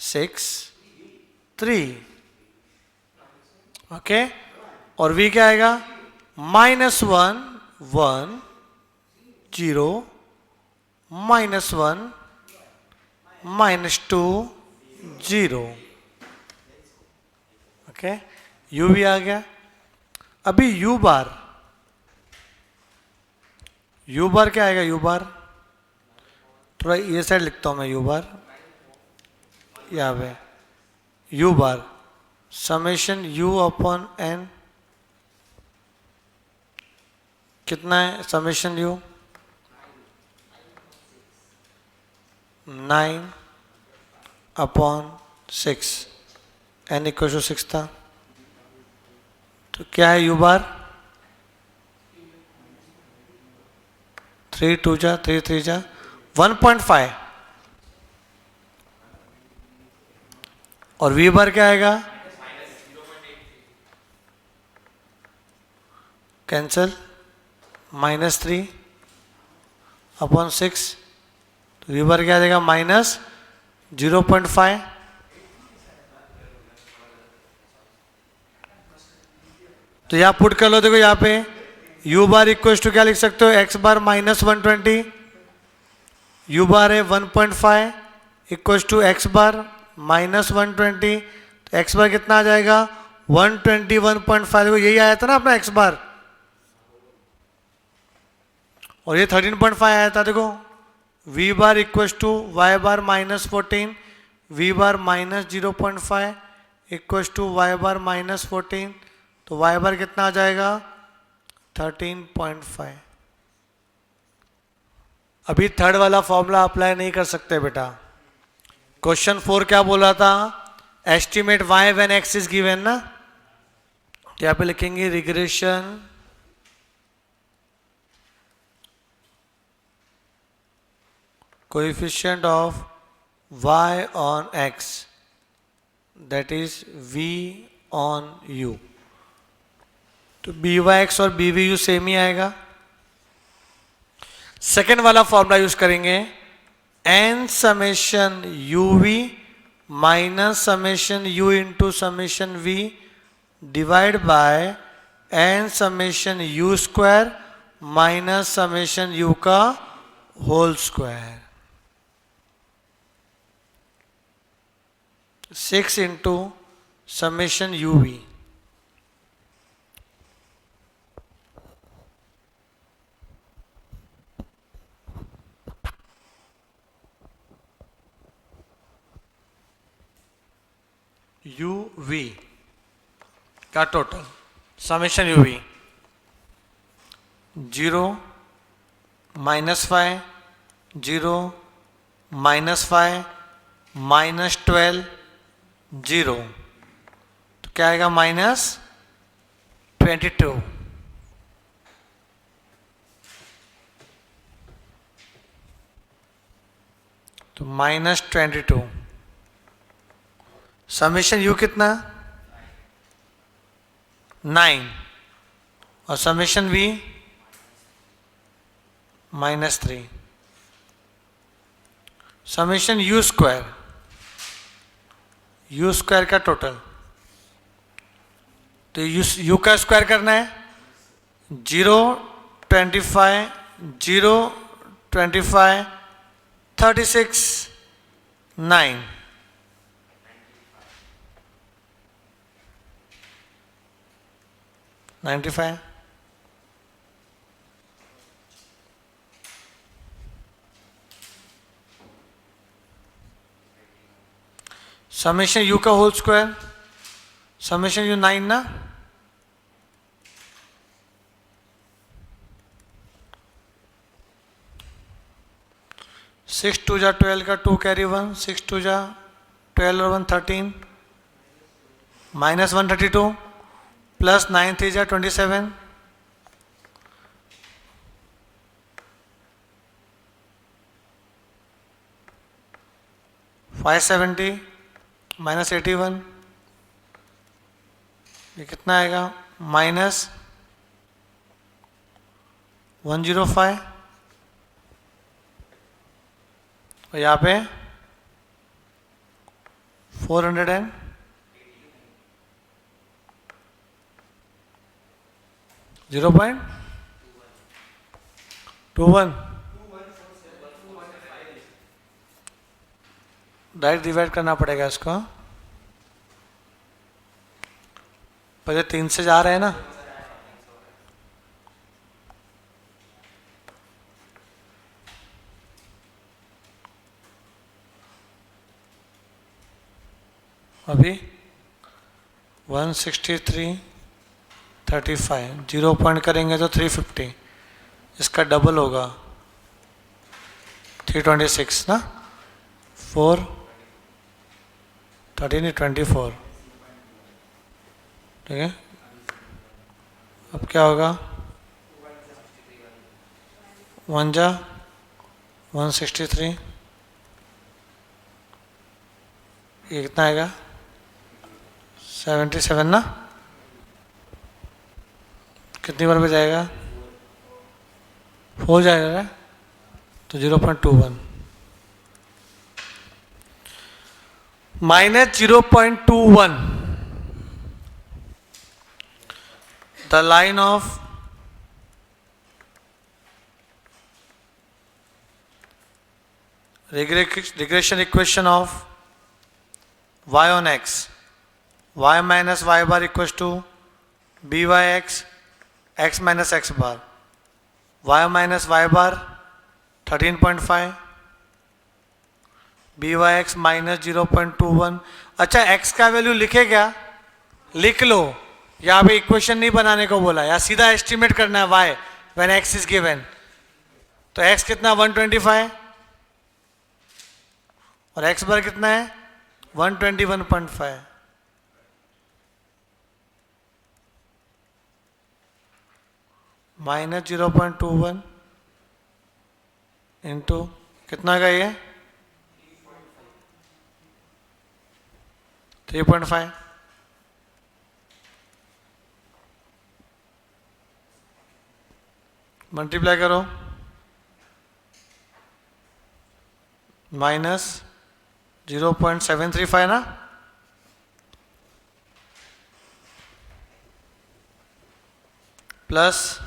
6 3, ओके। और v क्या आएगा, minus 1 1 0 minus 1 minus 2 0, okay. u भी आ गया। अभी u बार क्या आएगा, u बार थोड़ा ये साइड लिखता हूं मैं, u बार यहाँ पे, u bar summation u upon n कितना है, summation u 9 upon 6, n equal to 6 था, तो क्या है u बार, 3 2 जा 3 3 जा 1.5, और v बार क्या आएगा, कैंसल, -3 अपॉन 6, तो v बार क्या आ जाएगा, माइनस 0.5, तो यहां पुट कर लो। देखो यहां पे u बार इक्वल टू क्या लिख सकते हो, x बार माइनस 120, u बार है 1.5 equal to x bar minus 120, तो x बार कितना आ जाएगा, 121.5, देखो यही आया था ना अपना x बार, और ये 13.5 आया था। देखो v bar equal to y bar minus 14, v bar minus 0.5 equal to y bar minus 14, तो y बार कितना आ जाएगा, 13.5। अभी थर्ड वाला फॉर्मूला अप्लाई नहीं कर सकते बेटा। क्वेश्चन 4 क्या बोला था, estimate y when x is given ना, तो यहां पे लिखेंगे regression coefficient of y on x that is v on u, तो BYX और BVU सेम ही आएगा। सेकेंड वाला फॉर्मूला यूज करेंगे, n summation UV minus summation U into summation V divide by n summation U square minus summation U का whole square, 6 into summation UV। UV का total summation UV 0 -5 0 -5 -12 0, तो क्या आएगा, -22, तो -22। समेशन U कितना, 9, और summation V -3, summation U square, U square का total, तो U का स्क्वायर करना है, 0 25 0 25 36 9, $95। समेशन U का होल स्क्वायर, समेशन U 9 ना, 6 2 जा 12 का 2 कैरी 1, 6 2 जा 12 और 1 13, -132 प्लस 9 3 जा 27, 570 -81, ये कितना आएगा -105, और यहाँ पे 0.21 डायरेक्ट डिवाइड करना पड़ेगा इसको। पहले 3 से जा रहे हैं ना, अभी 163.35, 0 पॉइंट करेंगे तो 350, इसका डबल होगा 326 ना, 4 13 24, ठीक है। अब क्या होगा 1 जा 163, ये कितना आएगा 77 ना, कितनी बार पे जाएगा 4 जाएगा तो 0.21 -0.21, the line of regression equation of y on x, y minus y bar equals to byx, x minus x bar, y minus y bar 13.5, byx minus 0.21। अच्छा x का वैल्यू लिखे क्या, लिख लो, यहाँ पे इक्वेशन नहीं बनाने को बोला, या सीधा एस्टिमेट करना है y when x is given। तो x कितना 125 और x बार कितना है 121.5, -0.21 इंटू कितना का ये 3.5, मल्टीप्लाई करो, -0.735 ना, प्लस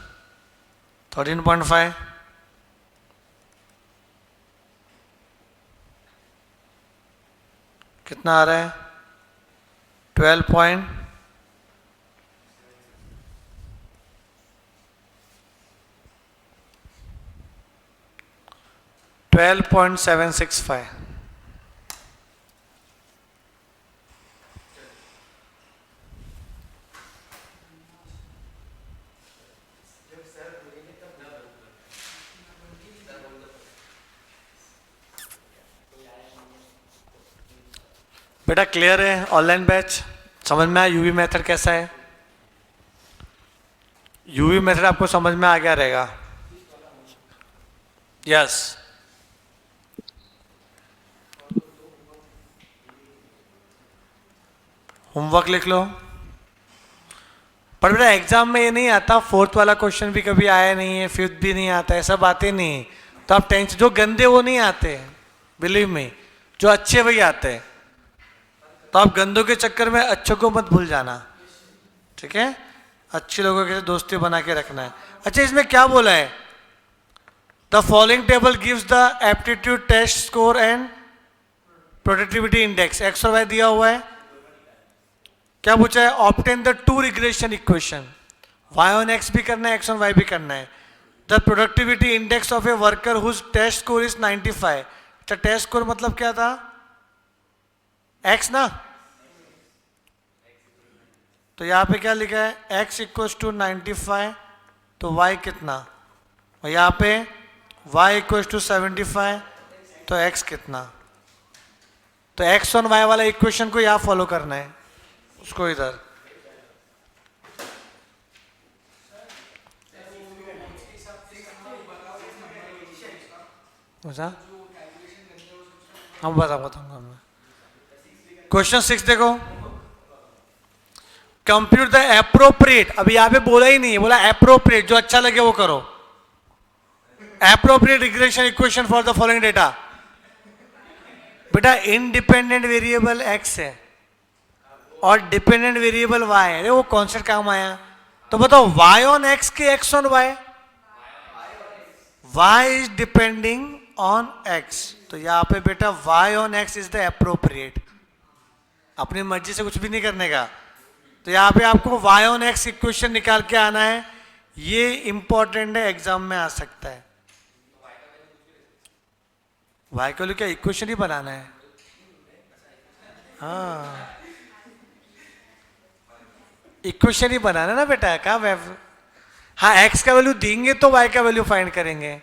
13.5, कितना आ रहा है 12.765। बेटा क्लियर है, ऑनलाइन बैच समझ में आया, यूवी मेथड कैसा है, यूवी मेथड आपको समझ में आ गया रहेगा, यस। होमवर्क लिख लो, पर बेटा एग्जाम में ये नहीं आता, 4th वाला क्वेश्चन भी कभी आया नहीं है, 5th भी नहीं आता, ऐसा बातें नहीं, तो आप टेंशन, जो गंदे वो नहीं आते, बिलीव में, जो अच्छे वही आते हैं, तो आप गंदों के चक्कर में अच्छों को मत भूल जाना, ठीक है, अच्छे लोगों के दोस्ती बना के रखना है। अच्छा इसमें क्या बोला है, the following table gives the aptitude test score and productivity index, X और वाई दिया हुआ है, क्या पूछा है, obtain the 2 regression equation, Y on X भी करना है, एक्स ऑन वाई भी करना है, the productivity index of a worker whose test score is 95। अच्छा टेस्ट स्कोर मतलब क्या था, x ना, तो यहाँ पे क्या लिखा है x इक्वल्स टू 95, तो y कितना, और यहाँ पे y इक्वल्स टू 75, तो x कितना, तो x और y वाला इक्वेशन को यहाँ फॉलो करना है, उसको इधर। हम बताऊंगा मैं। क्वेश्चन 6 देखो, कंप्यूट द एप्रोप्रिएट, अभी यहाँ पे बोला ही नहीं है, बोला एप्रोप्रिएट, जो अच्छा लगे वो करो। Appropriate regression equation for the following data. बेटा इंडिपेंडेंट वेरिएबल x है और डिपेंडेंट वेरिएबल y है, अरे वो कॉन्सेप्ट काम आया। तो बताओ y ऑन x के x on y, y is depending on x, तो यहाँ पे बेटा y on x is the appropriate. अपनी मर्जी से कुछ भी नहीं करने का, तो यहाँ पे आपको y ऑन x इक्वेशन निकाल के आना है, ये इंपॉर्टेंट है, एग्जाम में आ सकता है। y के लिए क्या इक्वेशन ही बनाना है, हाँ इक्वेशन ही बनाना है ना बेटा, क्या हाँ x का वैल्यू देंगे तो y का वैल्यू फाइंड करेंगे,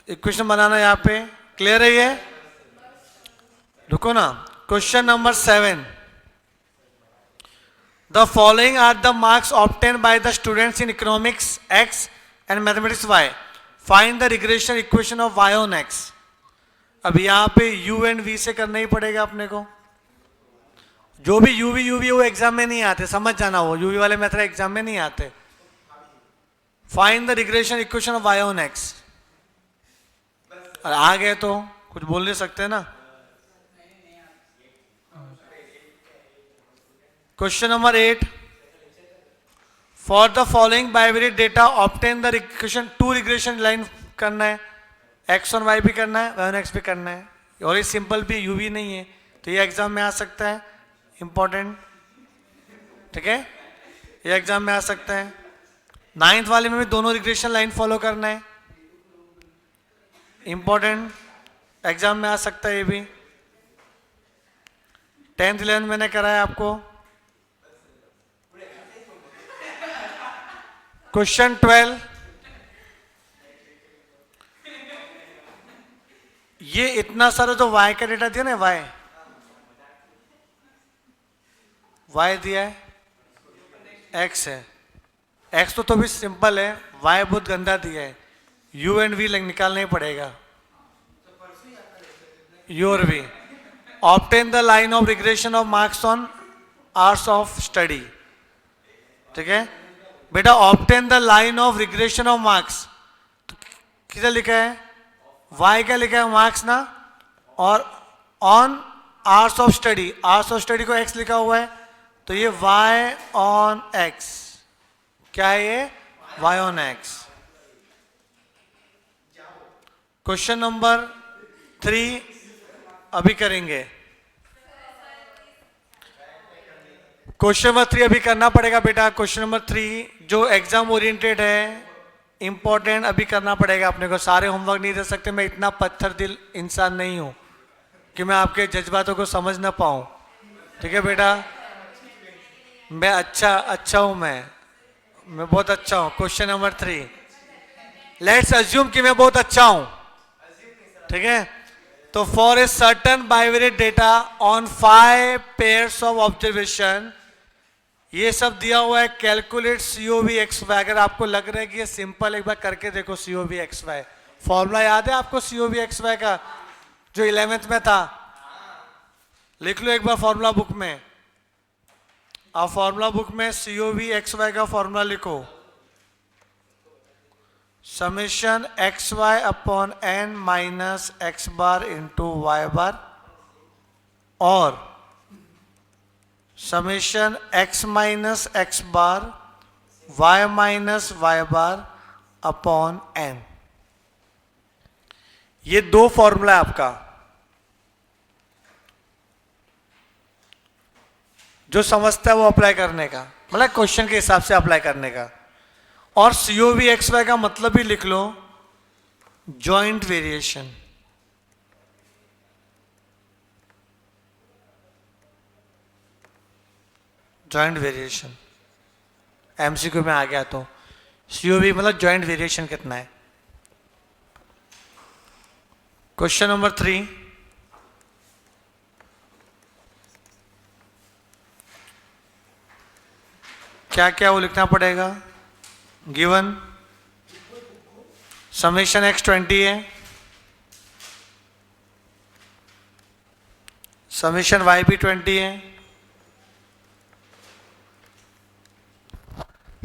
इक्वेशन बनाना यहाँ पे। क्लियर है ये? रुको ना, question number 7, the following are the marks obtain by the students in economics x and mathematics y, find the regression equation of y on x। अब यहाँ पे u एंड v से करना ही पड़ेगा अपने को, जो भी u v वो एग्जाम में नहीं आते, समझ जाना, वो u v वाले मेथड एग्जाम में नहीं आते। Find the regression equation of y on x, और आ गए तो कुछ बोल नहीं सकते ना। Question number 8, for the following bivariate data obtain the regression, 2 regression line करना है, x ऑन y भी करना है, y ऑन x भी करना है, और ये सिंपल भी u v नहीं है, तो ये एग्जाम में आ सकता है, इंपॉर्टेंट, ठीक है, ये एग्जाम में आ सकता है। 9th वाले में भी दोनों रिग्रेशन लाइन फॉलो करना है, इंपॉर्टेंट, एग्जाम में आ सकता है ये भी। 10th 11th मैंने कराया आपको। क्वेश्चन 12, ये इतना सारा जो y का डेटा दिया ना, y दिया है, x है, x तो भी सिंपल है, y बहुत गंदा दिया है, u एंड v निकालना ही पड़ेगा, u और v। Obtain the line of regression of marks on hours of study, ठीक है बेटा, obtain the line of regression of marks, तो किधर लिखा है, y का लिखा है मार्क्स ना, और on hours of study, hours of study को x लिखा हुआ है, तो ये y ऑन x, क्या है ये, y on x। Question number 3 अभी करेंगे, क्वेश्चन नंबर 3 अभी करना पड़ेगा बेटा। क्वेश्चन नंबर 3 जो एग्जाम ओरिएंटेड है, इंपॉर्टेंट, अभी करना पड़ेगा अपने को, सारे होमवर्क नहीं दे सकते, मैं इतना पत्थर दिल इंसान नहीं हूं कि मैं आपके जज्बातों को समझ ना पाऊं, ठीक है बेटा, मैं अच्छा हूं, मैं बहुत अच्छा हूं। क्वेश्चन नंबर 3, लेट्स अज्यूम कि मैं बहुत अच्छा हूं, ठीक है, तो for a certain bivariate data on 5 pairs of observation, ये सब दिया हुआ है, कैलकुलेट COV XY। अगर आपको लग रहा है कि ये सिंपल, एक बार करके देखो COV XY। फॉर्मूला याद है आपको COV XY का, जो 11th में था, लिख लो एक बार फॉर्मूला बुक में, आप फॉर्मूला बुक में COV XY का फॉर्मूला लिखो, summation XY upon n minus x bar into y बार, और summation x minus x bar y minus y bar upon n। ये 2 फॉर्मूला है आपका, जो समझता है वो अप्लाई करने का, मतलब क्वेश्चन के हिसाब से अप्लाई करने का। और COV XY का मतलब भी लिख लो, joint variation, joint variation MCQ में आ गया तो COV मतलब जॉइंट वेरिएशन कितना है। क्वेश्चन नंबर 3, क्या क्या वो लिखना पड़ेगा? गिवन समेशन x 20 है, समेशन y भी 20 है,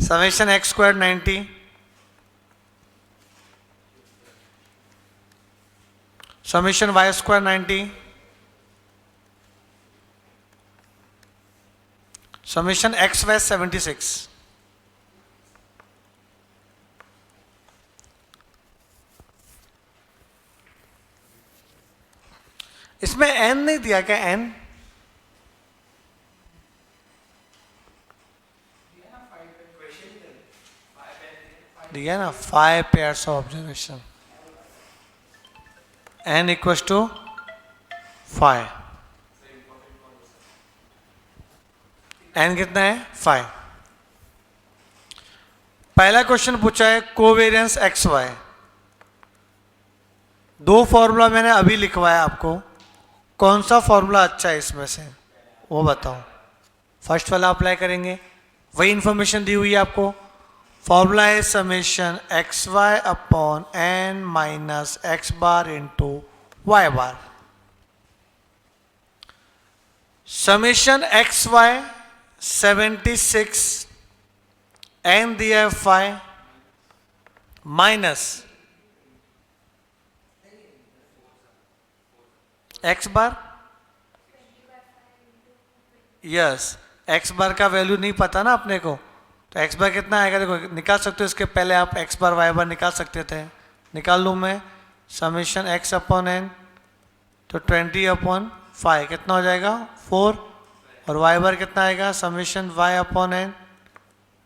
summation x square 90, summation y square 90, summation x y 76। इसमें n नहीं दिया क्या? n दिया ना, 5 pairs of observation, n equals to 5। n कितना है? 5। पहला क्वेश्चन पूछा है कोवेरियंस एक्स वाई। दो फॉर्मूला मैंने अभी लिखवाया आपको, कौन सा फॉर्मूला अच्छा है इसमें से वो बताओ। फर्स्ट वाला अप्लाई करेंगे, वही इंफॉर्मेशन दी हुई है आपको। फॉर्मूला है summation x Y upon n minus x bar into y bar. Summation x Y 76, n दिया है 5 minus x bar, yes x bar का वैल्यू नहीं पता ना अपने को, तो एक्स बार कितना आएगा देखो निकाल सकते हो। इसके पहले आप एक्स बार वाई बार निकाल सकते थे, निकाल लूँ मैं। समेशन एक्स अपॉन एन तो 20 अपॉन 5 कितना हो जाएगा? 4। और वाई बार कितना आएगा? Summation Y upon N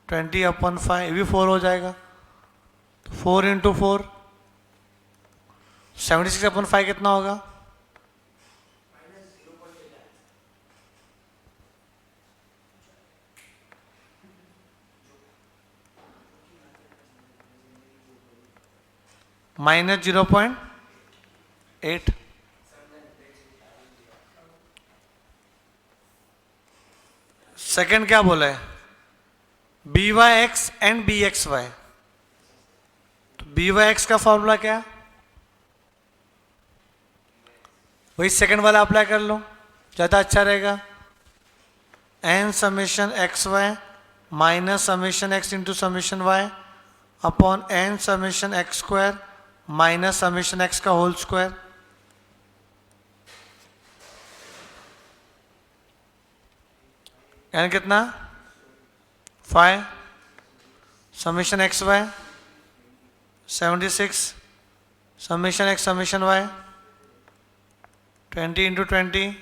20 upon 5, ये भी 4 हो जाएगा। तो 4 इंटू 4 76 अपॉन 5 कितना होगा? -0.8। सेकंड क्या बोला है? B Y X and B x Y. तो बी वाई एक्स का फॉर्मूला क्या है? वही सेकंड वाला अप्लाई कर लो, ज़्यादा अच्छा रहेगा। N summation x Y minus summation x into summation Y upon N summation x square minus summation x का होल स्क्वायर। एन कितना? 5 summation x Y 76 summation x summation Y 20 into 20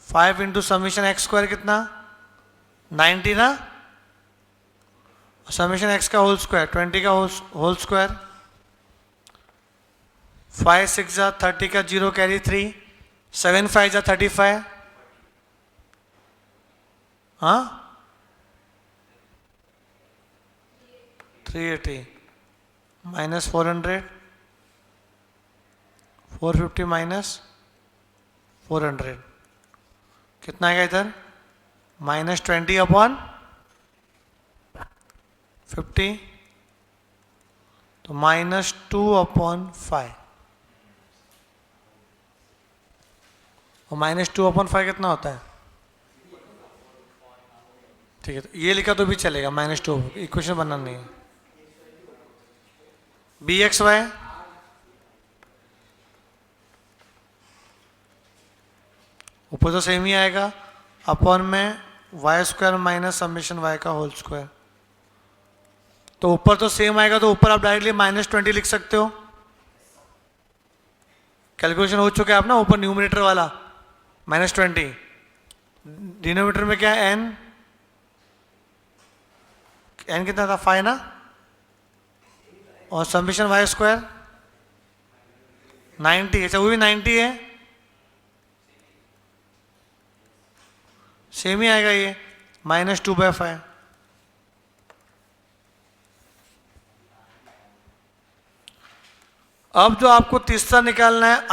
5 into summation x square कितना? 90 ना, summation x का whole square 20 का whole square. 5 6 जा 30 का 0 carry 3, 7 5 जा 35, हाँ 380 माइनस 400 450 माइनस 400 कितना आएगा इधर? -20 अपॉन 50 तो -2 अपॉन 5 और -2 अपॉन 5 कितना होता है? ठीक है, तो ये लिखा तो भी चलेगा, -2 इक्वेशन बनना नहीं है। बी एक्स वाई ऊपर तो सेम ही आएगा, अपॉन में Y square minus summation Y का होल स्क्वायर। तो ऊपर तो सेम आएगा, तो ऊपर आप डायरेक्टली -20 लिख सकते हो। कैलकुलेशन हो चुका है आप ना, ऊपर न्यूमरेटर वाला -20, डिनोमिनेटर में क्या है? एन कितना था? 5 ना, और समेशन वाई स्क्वायर 90। अच्छा वो भी 90 है, सेम ही आएगा ये -2/5। अब जो आपको तीसरा निकालना है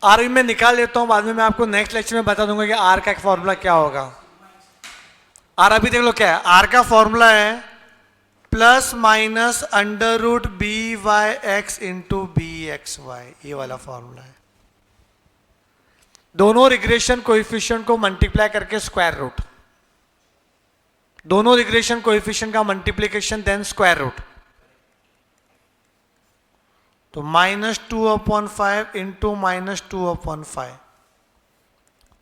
आर मैं निकाल लेता हूं, बाद में मैं आपको नेक्स्ट लेक्चर में बता दूंगा कि आर का फॉर्मूला क्या होगा। आर अभी देख लो क्या है, आर का फॉर्मूला है plus minus under root B Y X into B x Y, ये वाला फॉर्मूला है। दोनों रिग्रेशन कोएफिशिएंट को मल्टीप्लाई करके स्क्वायर रूट, दोनों रिग्रेशन कोएफिशिएंट का मल्टीप्लीकेशन देन स्क्वायर रूट, तो -2/5 इंटू -2/5,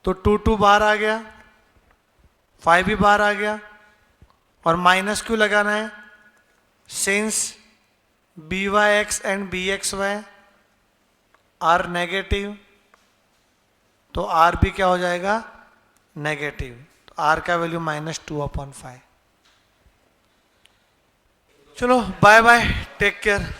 तो 2 बाहर आ गया, 5 भी बाहर आ गया, और माइनस क्यों लगाना है, since B Y X and B x Y are negative, तो आर भी क्या हो जाएगा, नेगेटिव, तो आर का वैल्यू -2/5। चलो बाय बाय, टेक केयर।